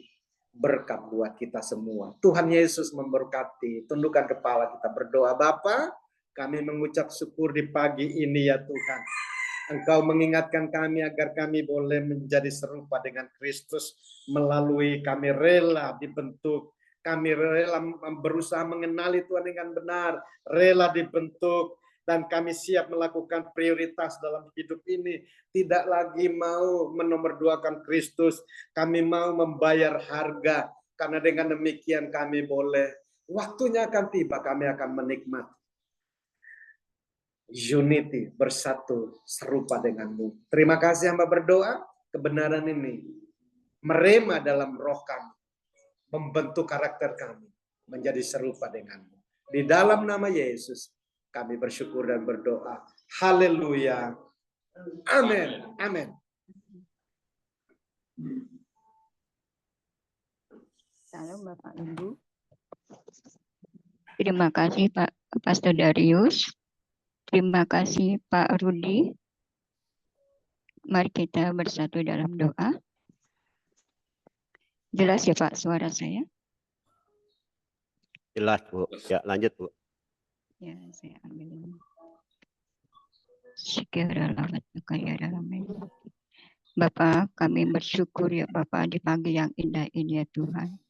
berkat buat kita semua. Tuhan Yesus memberkati. Tundukkan kepala kita berdoa. Bapa, kami mengucap syukur di pagi ini ya Tuhan. Engkau mengingatkan kami agar kami boleh menjadi serupa dengan Kristus melalui kami rela dibentuk. Kami rela berusaha mengenali Tuhan dengan benar. Rela dibentuk. Dan kami siap melakukan prioritas dalam hidup ini. Tidak lagi mau menomorduakan Kristus. Kami mau membayar harga. Karena dengan demikian kami boleh. Waktunya akan tiba, kami akan menikmati. Unity, bersatu, serupa denganmu. Terima kasih hamba berdoa. Kebenaran ini merema dalam roh kami. Membentuk karakter kami. Menjadi serupa denganmu. Di dalam nama Yesus. Kami bersyukur dan berdoa. Haleluya. Amin. Amin. Salam Bapak Ibu. Terima kasih Pak Pastor Darius. Terima kasih Pak Rudi. Mari kita bersatu dalam doa. Jelas ya Pak suara saya? Jelas Bu. Ya lanjut Bu. Ya, saya ambil ini. Syukurlah kaya dalam Bapak, kami bersyukur ya Bapak di pagi yang indah ini ya Tuhan.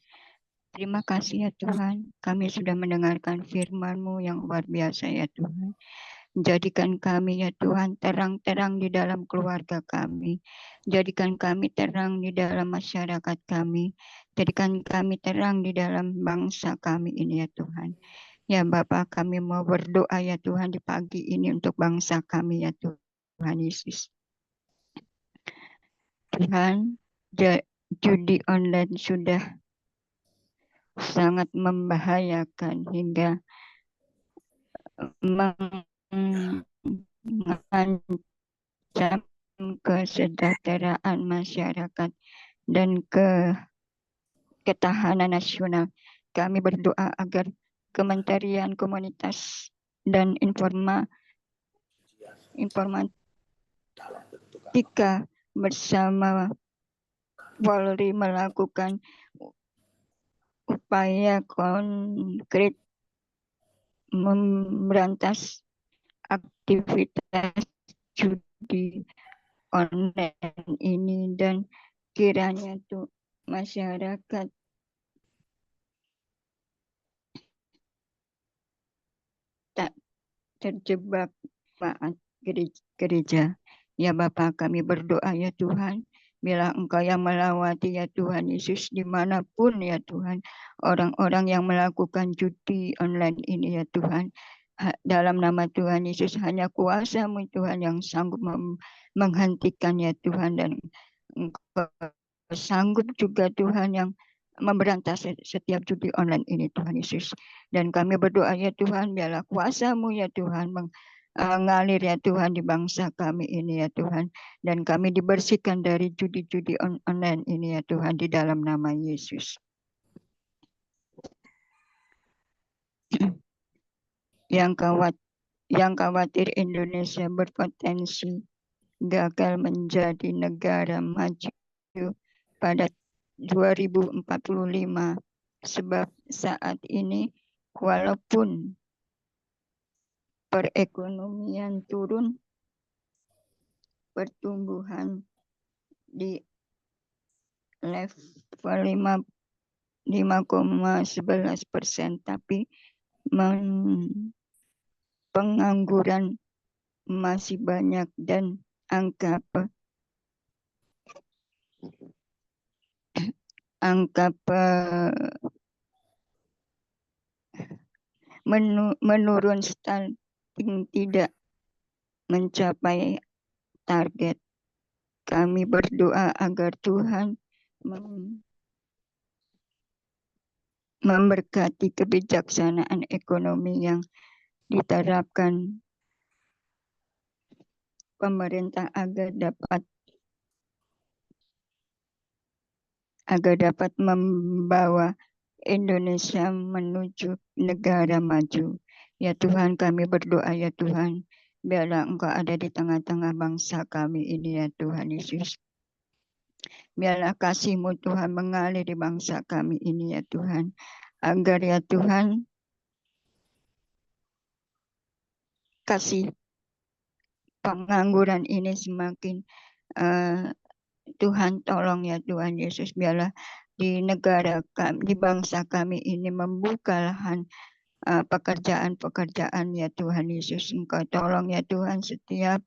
Terima kasih ya Tuhan, kami sudah mendengarkan firman-Mu yang luar biasa ya Tuhan. Jadikan kami ya Tuhan terang-terang di dalam keluarga kami. Jadikan kami terang di dalam masyarakat kami. Jadikan kami terang di dalam bangsa kami ini ya Tuhan. Ya Bapak, kami mau berdoa ya Tuhan di pagi ini untuk bangsa kami ya Tuhan Yesus. Tuhan, judi online sudah sangat membahayakan hingga mengancam kesejahteraan masyarakat dan ketahanan nasional. Kami berdoa agar Kementerian Komunitas dan Informatika bersama Polri melakukan upaya konkret memberantas aktivitas judi online ini dan kiranya tuh masyarakat tak terjebak saat gereja. Ya Bapa, kami berdoa ya Tuhan, bila Engkau yang melawati ya Tuhan Yesus dimanapun ya Tuhan, orang-orang yang melakukan judi online ini ya Tuhan, dalam nama Tuhan Yesus hanya kuasa-Mu Tuhan yang sanggup menghentikan ya Tuhan, dan Engkau sanggup juga Tuhan yang memberantas setiap judi online ini Tuhan Yesus. Dan kami berdoa ya Tuhan, biarlah kuasa-Mu ya Tuhan mengalir ya Tuhan di bangsa kami ini ya Tuhan. Dan kami dibersihkan dari judi-judi online ini ya Tuhan, di dalam nama Yesus. Yang khawatir Indonesia berpotensi gagal menjadi negara maju pada 2045, sebab saat ini walaupun perekonomian turun, pertumbuhan di level 5,11%, tapi pengangguran masih banyak dan angka menurun stunting tidak mencapai target. Kami berdoa agar Tuhan memberkati kebijaksanaan ekonomi yang diterapkan pemerintah agar dapat membawa Indonesia menuju negara maju. Ya Tuhan, kami berdoa ya Tuhan, biarlah Engkau ada di tengah-tengah bangsa kami ini ya Tuhan Yesus. Biarlah kasih-Mu Tuhan mengalir di bangsa kami ini ya Tuhan. Agar ya Tuhan, kasih pengangguran ini semakin Tuhan tolong ya Tuhan Yesus, biarlah di negara kami, di bangsa kami ini membuka lahan pekerjaan-pekerjaan ya Tuhan Yesus. Engkau tolong ya Tuhan setiap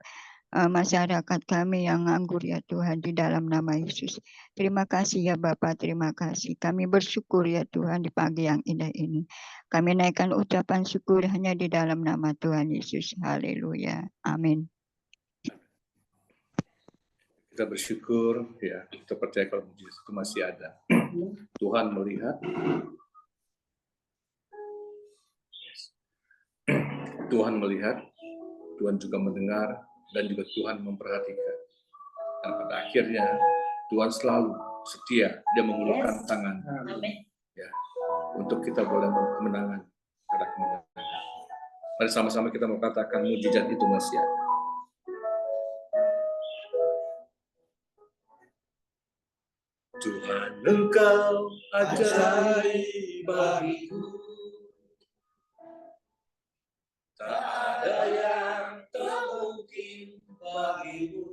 masyarakat kami yang nganggur ya Tuhan, di dalam nama Yesus. Terima kasih ya Bapa, terima kasih. Kami bersyukur ya Tuhan di pagi yang indah ini. Kami naikkan ucapan syukur hanya di dalam nama Tuhan Yesus. Haleluya. Amin. Kita bersyukur ya, kita percaya kalau mujizat itu masih ada. Tuhan melihat, Tuhan melihat, Tuhan juga mendengar, dan juga Tuhan memperhatikan. Dan pada akhirnya Tuhan selalu setia, Dia mengulurkan tangan ya, untuk kita boleh kemenangan pada kemenangan. Mari sama-sama kita mau katakan mujizat itu masih ada. Tuhan, Engkau ajaib bagiku, tak ada yang tak mungkin bagimu.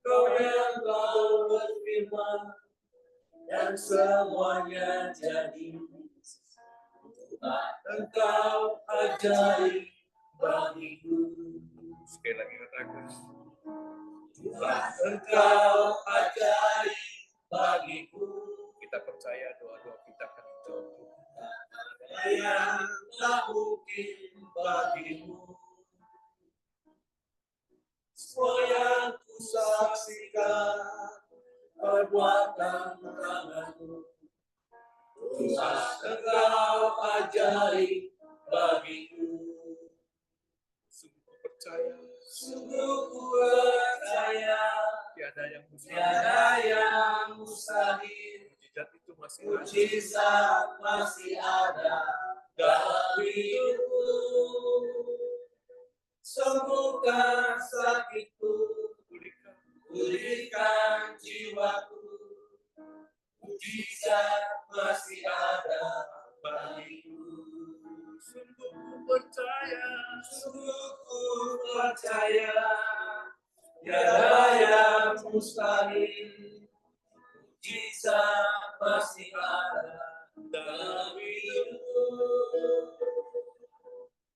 Kau yang kau berfirman dan semuanya jadi. Tuhan, Engkau ajaib bagiku. Sekali lagi katakan. Tuhan, Engkau ajaib bagiku. Kita percaya doa-doa kita akan dijawab. Yang tak mungkin bagimu. Semua yang kusaksikan perbuatan tanganmu. Tuhan, Engkau ajaib bagiku. Sungguh percaya. Sungguh percaya, tiada yang mustahil. Mujizat itu masih ada dalam hidupku. Sembuhkan sakitku, pulihkan jiwaku. Mujizat masih ada bagiku. Sungguh percaya, tiada yang mustahil. Mujizat masih ada dalam hidupku.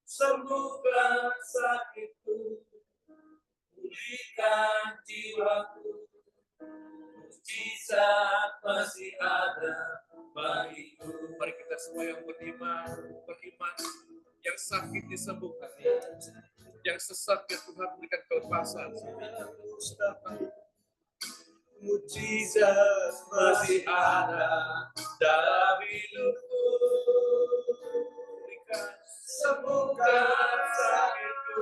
Sembuhkan sakitku, pulihkan jiwaku. Mujizat masih ada bagiku. Mari kita semua yang beriman, yang sakit disembuhkan, yang sesat ya Tuhan berikan kelepasan. mujizat masih ada dalam hidupku. Sembuhkan sakitku,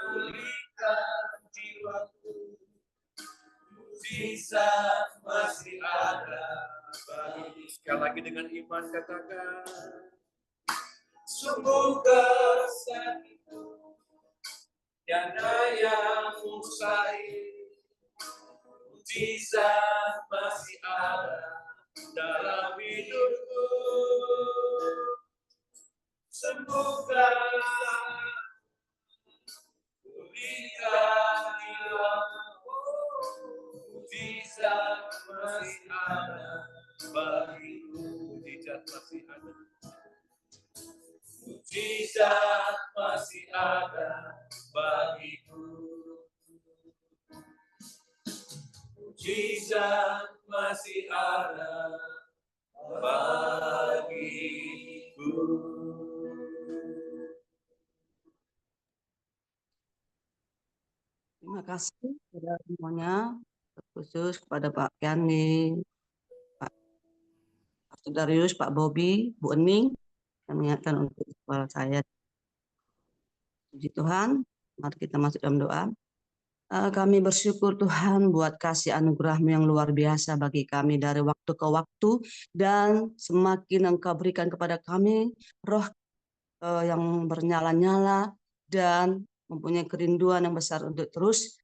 pulihkan jiwaku. Mujizat masih ada bagi. Sekali lagi dengan iman katakan, sembuhkan sakitku, tiada yang mustahil. Mujizat masih ada dalam hidupku. Sembuhkan, pulihkan jiwaku. Mujizat masih ada bagiku. Mujizat masih ada. Mujizat masih ada bagiku. Mujizat masih ada bagiku. Terima kasih kepada semuanya, khusus kepada Pak Kiani, Pak Darius, Pak Bobi, Bu Ening, yang mengingatkan untuk kepala saya. Puji Tuhan, mari kita masuk dalam doa. Kami bersyukur Tuhan buat kasih anugerah-Mu yang luar biasa bagi kami dari waktu ke waktu, dan semakin Engkau berikan kepada kami roh yang bernyala-nyala dan mempunyai kerinduan yang besar untuk terus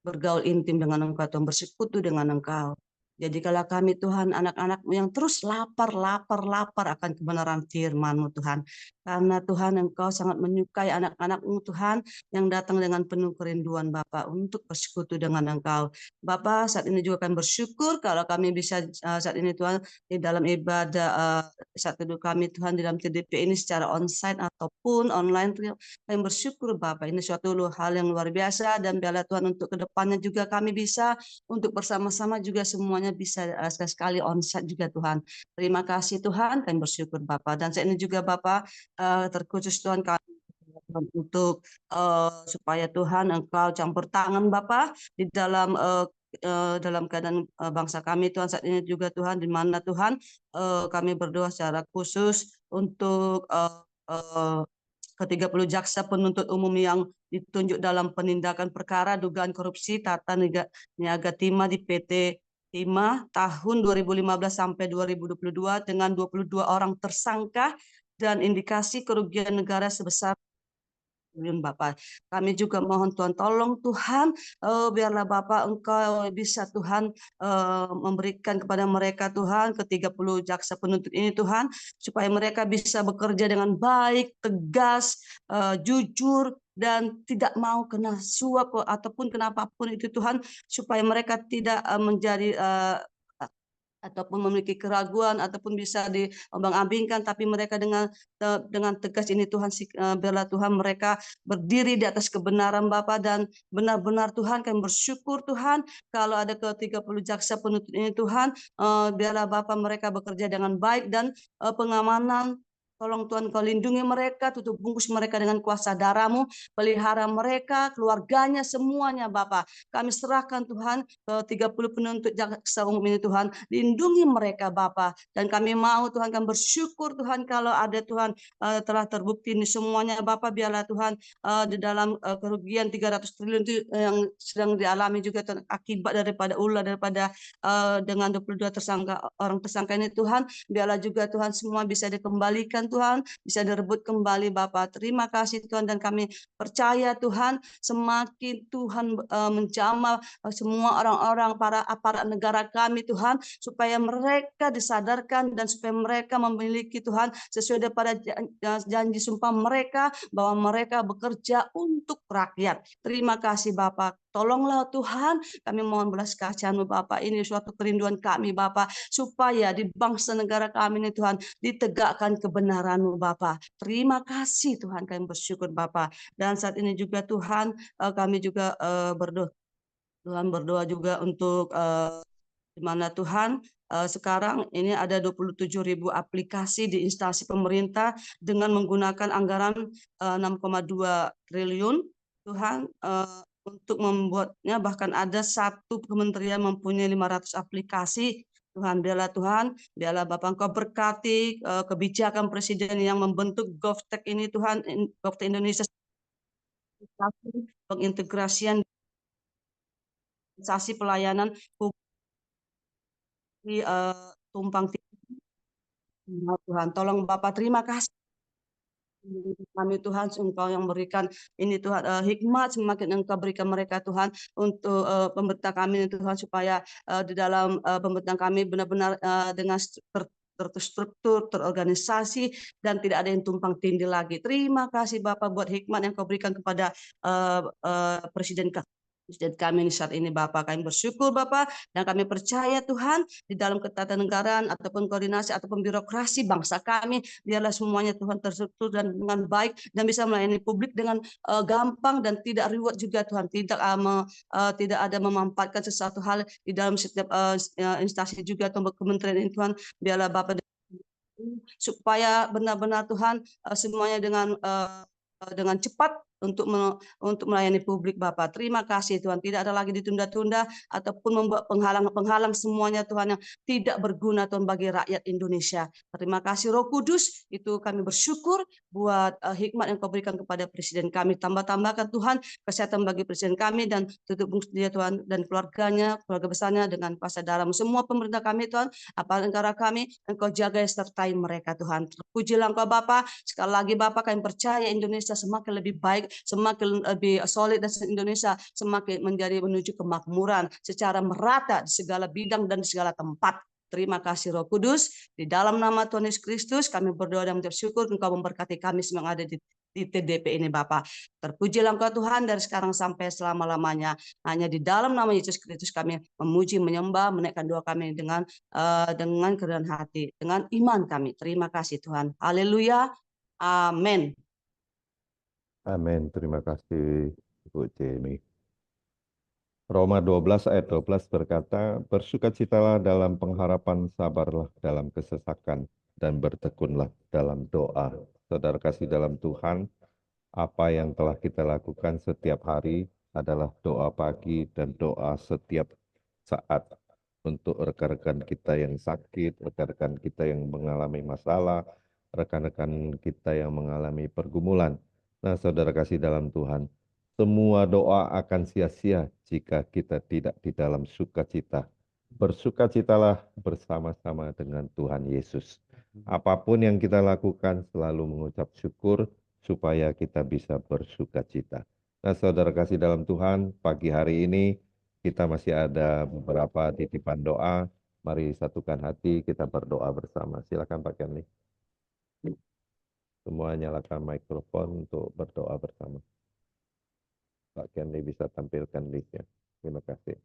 bergaul intim dengan Engkau, Tuhan, bersekutu dengan Engkau. Jadikanlah kami Tuhan anak-anak-Mu yang terus lapar akan kebenaran firman-Mu Tuhan. Karena Tuhan Engkau sangat menyukai anak-anak-Mu Tuhan yang datang dengan penuh kerinduan Bapa untuk bersekutu dengan Engkau. Bapa, saat ini juga akan bersyukur kalau kami bisa saat ini Tuhan di dalam ibadah saat teduh kami Tuhan di dalam TDP ini secara onsite ataupun online. Kami bersyukur Bapa, ini suatu hal yang luar biasa, dan biarlah Tuhan untuk kedepannya juga kami bisa untuk bersama-sama juga semuanya bisa sekali onsite juga Tuhan. Terima kasih Tuhan, kami bersyukur Bapa. Dan saat ini juga Bapa terkhusus Tuhan kami untuk supaya Tuhan Engkau campur tangan Bapa di dalam dalam keadaan bangsa kami Tuhan saat ini juga Tuhan, di mana Tuhan kami berdoa secara khusus untuk ke-30 jaksa penuntut umum yang ditunjuk dalam penindakan perkara dugaan korupsi tata niaga timah di PT Timah tahun 2015 sampai 2022 dengan 22 orang tersangka dan indikasi kerugian negara sebesar Bapak. Kami juga mohon Tuhan, tolong Tuhan, biarlah Bapak Engkau bisa Tuhan memberikan kepada mereka Tuhan ke-30 jaksa penuntut ini Tuhan, supaya mereka bisa bekerja dengan baik, tegas, jujur, dan tidak mau kena suap ataupun kenapapun itu Tuhan, supaya mereka tidak menjadi ataupun memiliki keraguan ataupun bisa diombang-ambingkan, tapi mereka dengan tegas ini Tuhan, biarlah Tuhan mereka berdiri di atas kebenaran Bapa, dan benar-benar Tuhan kami bersyukur Tuhan kalau ada ke-30 jaksa penuntut ini Tuhan, biarlah Bapa mereka bekerja dengan baik, dan pengamanan tolong Tuhan Kau lindungi mereka, tutup bungkus mereka dengan kuasa darah-Mu, pelihara mereka, keluarganya, semuanya Bapa. Kami serahkan Tuhan ke 30 penuntut jaksa umum ini Tuhan, lindungi mereka Bapa, dan kami mau Tuhan kami bersyukur Tuhan kalau ada Tuhan telah terbukti ini semuanya Bapa, biarlah Tuhan di dalam kerugian 300 triliun itu yang sedang dialami juga Tuhan, akibat daripada ulah daripada dengan 22 orang tersangka ini Tuhan, biarlah juga Tuhan semua bisa dikembalikan Tuhan, bisa direbut kembali Bapa. Terima kasih Tuhan, dan kami percaya Tuhan semakin Tuhan menjamah semua orang-orang para aparat negara kami Tuhan, supaya mereka disadarkan dan supaya mereka memiliki Tuhan sesuai daripada janji sumpah mereka bahwa mereka bekerja untuk rakyat. Terima kasih Bapak. Tolonglah Tuhan, kami mohon belas kasihan-Mu Bapak, ini suatu kerinduan kami Bapak, supaya di bangsa negara kami ini Tuhan ditegakkan kebenaran-Mu Bapak. Terima kasih Tuhan, kami bersyukur Bapak. Dan saat ini juga Tuhan kami juga berdoa juga untuk di mana Tuhan sekarang ini ada 27.000 aplikasi di instansi pemerintah dengan menggunakan anggaran 6,2 triliun Tuhan, untuk membuatnya, bahkan ada satu kementerian mempunyai 500 aplikasi. Tuhan, biarlah Tuhan, biarlah Bapak Engkau berkati kebijakan Presiden yang membentuk GovTech ini Tuhan, GovTech Indonesia, pengintegrasian pelayanan publik tumpang tindih. Tuhan, tolong Bapak, terima kasih kami Tuhan, Engkau yang berikan ini Tuhan, hikmat semakin Engkau berikan mereka Tuhan untuk pembentang kami Tuhan, supaya di dalam pembentang kami benar-benar dengan terstruktur, terorganisasi, dan tidak ada yang tumpang tindih lagi. Terima kasih Bapak buat hikmat yang Kau berikan kepada Presiden kami saat ini Bapak. Kami bersyukur Bapak, dan kami percaya Tuhan di dalam ketatanegaraan ataupun koordinasi ataupun birokrasi bangsa kami, biarlah semuanya Tuhan terstruktur dan dengan baik, dan bisa melayani publik dengan gampang dan tidak reward juga Tuhan, tidak ada memanfaatkan sesuatu hal di dalam setiap instansi juga atau kementerian ini Tuhan. Biarlah Bapak supaya benar-benar Tuhan semuanya dengan cepat untuk melayani publik Bapak. Terima kasih Tuhan, tidak ada lagi ditunda-tunda ataupun membuat penghalang semuanya Tuhan yang tidak berguna Tuhan bagi rakyat Indonesia. Terima kasih Roh Kudus, itu kami bersyukur buat hikmat yang Kau berikan kepada Presiden kami. Tambahkan Tuhan kesehatan bagi Presiden kami, dan tutup dia Tuhan dan keluarganya, keluarga besarnya dengan kuasa dalam semua pemerintah kami Tuhan, aparat negara kami, Engkau jaga sertai mereka Tuhan. Terpujilah Engkau Bapa. Sekali lagi Bapak, kami percaya Indonesia semakin lebih baik, semakin lebih solid, dan Indonesia semakin menuju kemakmuran secara merata di segala bidang dan di segala tempat. Terima kasih Roh Kudus. Di dalam nama Tuhan Yesus Kristus kami berdoa dan bersyukur Engkau memberkati kami semua yang ada di TDP ini Bapak. Terpujilah Engkau Tuhan dari sekarang sampai selama-lamanya. Hanya di dalam nama Yesus Kristus kami memuji, menyembah, menaikkan doa kami dengan kerendahan hati, dengan iman kami. Terima kasih Tuhan. Haleluya. Amin. Amin. Terima kasih Ibu Jenny. Roma 12 ayat 12 berkata, bersukacitalah dalam pengharapan, sabarlah dalam kesesakan, dan bertekunlah dalam doa. Saudara kasih dalam Tuhan, apa yang telah kita lakukan setiap hari adalah doa pagi dan doa setiap saat untuk rekan-rekan kita yang sakit, rekan-rekan kita yang mengalami masalah, rekan-rekan kita yang mengalami pergumulan. Nah, saudara kasih dalam Tuhan, semua doa akan sia-sia jika kita tidak di dalam sukacita. Bersukacitalah bersama-sama dengan Tuhan Yesus. Apapun yang kita lakukan, selalu mengucap syukur supaya kita bisa bersukacita. Nah, saudara kasih dalam Tuhan, pagi hari ini kita masih ada beberapa titipan doa. Mari satukan hati, kita berdoa bersama. Silakan Pak Kenli. Semua nyalakan mikrofon untuk berdoa bersama. Pak Kenli bisa tampilkan listnya. Terima kasih.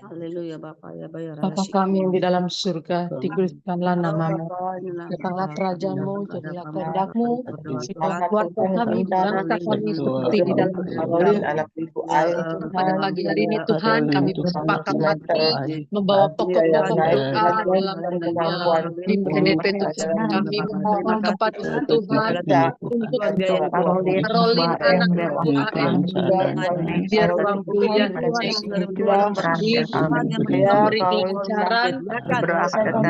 Haleluya Bapa ya bayar. Bapa kami yang di dalam surga, dikuduskanlah namamu, datanglah kerajaanmu, jadilah kehendak-mu, buat kami, berangkat kami seperti di dalam pada pagi hari ini Tuhan, kami bersepakat hati membawa pokok-pokok doa dalam PDP Tuhan, kami memohon kepada Tuhan untuk Rolin anak biar ruang kuliah memberi kelancaran,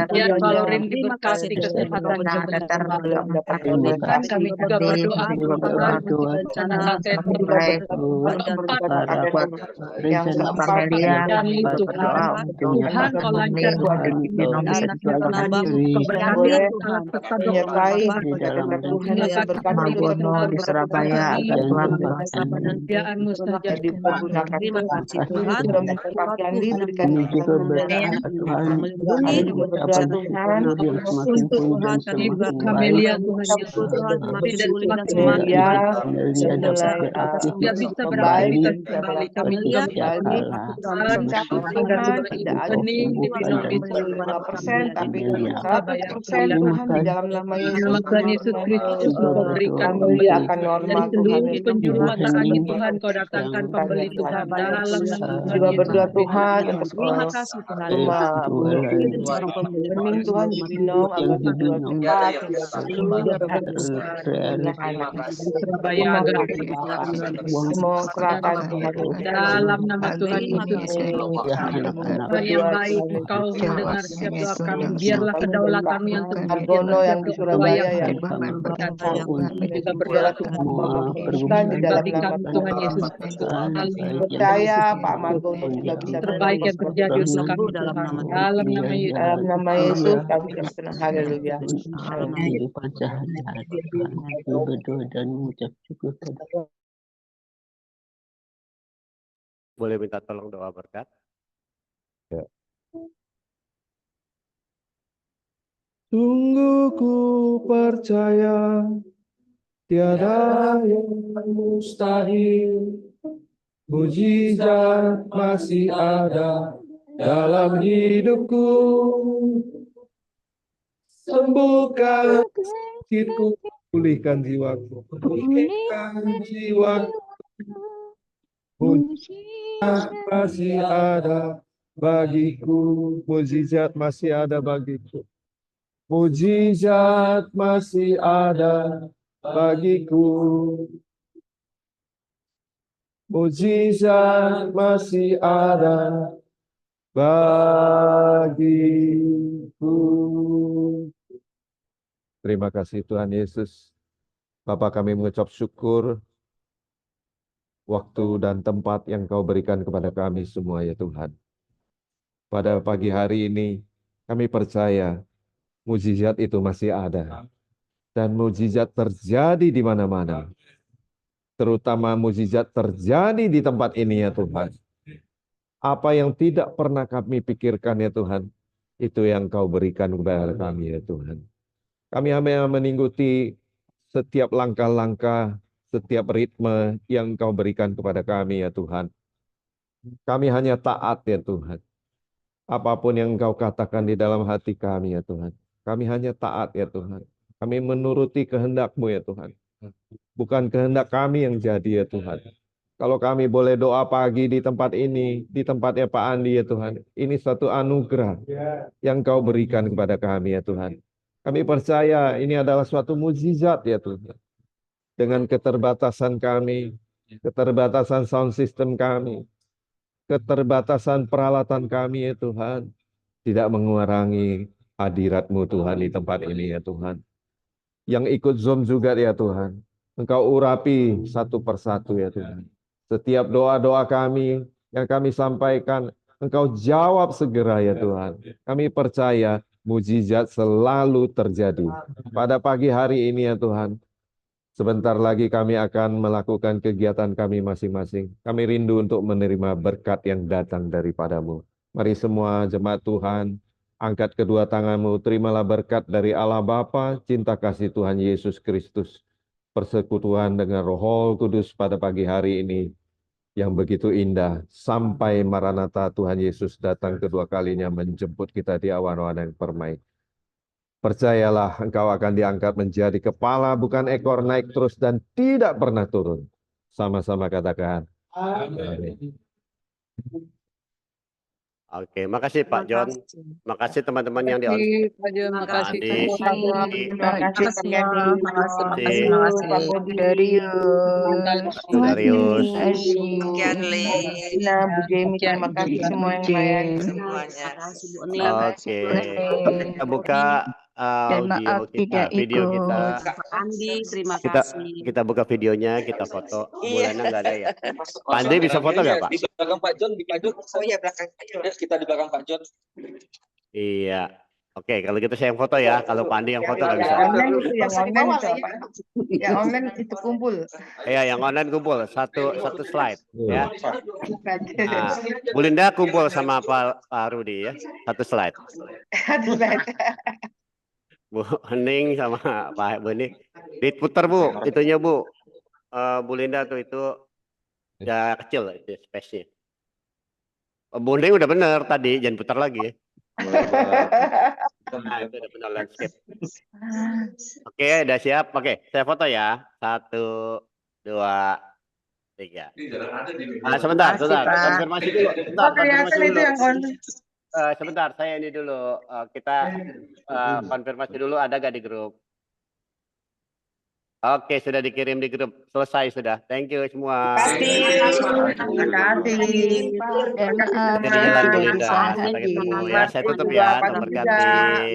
biar Valorin diberkati kesehatan dan kami juga berdoa Tuhan rencana lantai Tuhan kau lancarkan keberanian di Surabaya agar Tuhan kami lihat Tuhan bisa beraktivitas kembali, kami juga benih di bidang itu 5%, tapi 100% Tuhan di dalam nama Yesus Kristus memberikan kembali dari seluruh penjuru mata angin Tuhan, kau datangkan pembeli Tuhan dalam nama juga berdoa Tuhan untuk Terima kasih Tuhan. rumah Seorang pembeli bening Tuhan diminum agar dijual cepat hingga Haleluya, Bapak Tuhan. Di Surabaya agar Mohon serahkan Tuhan Dalam nama Tuhan Terima Yesus, kasih. Tuhan yang baik, Engkau mendengar setiap doa kami. Biarlah kedaulatan yang Argono yang di Surabaya yang juga biarlah berlaku Tuhan di dalam bagi nama kami Tuhan Yesus. percaya Pak Margono juga bisa Terbaik yang terjadi untuk kami dalam Tuhan. nama Dalam nama Yesus. dalam nama Yesus kami bersenang haleluya. berdoa dan mengucap syukur pada Boleh minta tolong doa berkat? Ya. Sungguh ku percaya tiada yang mustahil, mujizat masih ada dalam hidupku. Sembuhkan sakitku, pulihkan jiwaku, pulihkan jiwaku. Mujizat masih ada bagiku, mujizat masih ada bagiku. Mujizat masih ada bagiku. Mujizat masih ada bagiku. Terima kasih Tuhan Yesus. Bapa, kami mengucap syukur waktu dan tempat yang Kau berikan kepada kami semua ya Tuhan. Pada pagi hari ini kami percaya mujizat itu masih ada. Dan mujizat terjadi di mana-mana. Terutama mujizat terjadi di tempat ini ya Tuhan. Apa yang tidak pernah kami pikirkan ya Tuhan, itu yang Kau berikan kepada kami ya Tuhan. Kami hanya mengikuti setiap langkah-langkah, setiap ritme yang Kau berikan kepada kami ya Tuhan. Kami hanya taat ya Tuhan. Apapun yang Kau katakan di dalam hati kami ya Tuhan. Kami hanya taat ya Tuhan. Kami menuruti kehendak-Mu ya Tuhan. Bukan kehendak kami yang jadi ya Tuhan. Kalau kami boleh doa pagi di tempat ini, di tempatnya Pak Andi ya Tuhan. Ini satu anugerah yang Kau berikan kepada kami ya Tuhan. Kami percaya ini adalah suatu mukjizat ya Tuhan. Dengan keterbatasan kami, keterbatasan sound system kami, keterbatasan peralatan kami ya Tuhan. Tidak mengurangi hadirat-Mu Tuhan di tempat ini ya Tuhan. Yang ikut Zoom juga ya Tuhan. Engkau urapi satu persatu ya Tuhan. Setiap doa-doa kami yang kami sampaikan, Engkau jawab segera ya Tuhan. Kami percaya mujizat selalu terjadi. Pada pagi hari ini ya Tuhan, sebentar lagi kami akan melakukan kegiatan kami masing-masing. Kami rindu untuk menerima berkat yang datang daripada-Mu. Mari semua jemaat Tuhan, angkat kedua tanganmu, terimalah berkat dari Allah Bapa, cinta kasih Tuhan Yesus Kristus, persekutuan dengan Roh Kudus pada pagi hari ini yang begitu indah, sampai Maranatha Tuhan Yesus datang kedua kalinya menjemput kita di awan-awan yang permai. Percayalah engkau akan diangkat menjadi kepala bukan ekor, naik terus dan tidak pernah turun. Sama-sama katakan. Amin. Oke, makasih Pak John. Makasih teman-teman yang di on. Pak John, makasih. Terima kasih Pak Kendi. Makasih. Pak Budi. Darius. Darius. Terima Nah, Bu Jamie, terima kasih semua yang lain. Oke, kita buka Dan maaf tidak video ikut. kita. Andi, terima kasih. Kita buka videonya, kita foto. Bulannya nggak ada ya. Pak Andi bisa foto nggak Pak? Di belakang Pak John, di maju. Oh iya, belakang Pak John. Kita di belakang Pak John. Iya. Oke, kalau gitu saya yang foto ya. Kalau Pak Andi yang foto nggak bisa. Online itu, yang online itu apa? Yang online itu kumpul. Iya, yang online kumpul satu slide ya. Nah, Nah, Bu Linda kumpul sama Pak Rudi ya, satu slide. Bu Hening sama Pak Beni. Diputar Bu, itunya Bu. Bu Linda tuh itu ya kecil itu space-nya. Bu Hening udah bener tadi, jangan putar lagi. Nah, itu udah benar landscape. Oke, udah siap. Oke, saya foto ya. 1, 2, 3. Ini jangan ada di Sebentar, Makasih, Pak. konfirmasi dulu. Sebentar, Oh, kelihatan konfirmasi itu dulu. yang on. Sebentar, saya ini dulu. Kita konfirmasi dulu, ada gak di grup? Oke, sudah dikirim di grup. Selesai sudah. Thank you semua. Terima kasih. Dan maaf Jadi saya jalan Bu tidak Linda. bisa Sampai hadir. ketemu ya. Saya tutup ya. Tuhan berkati.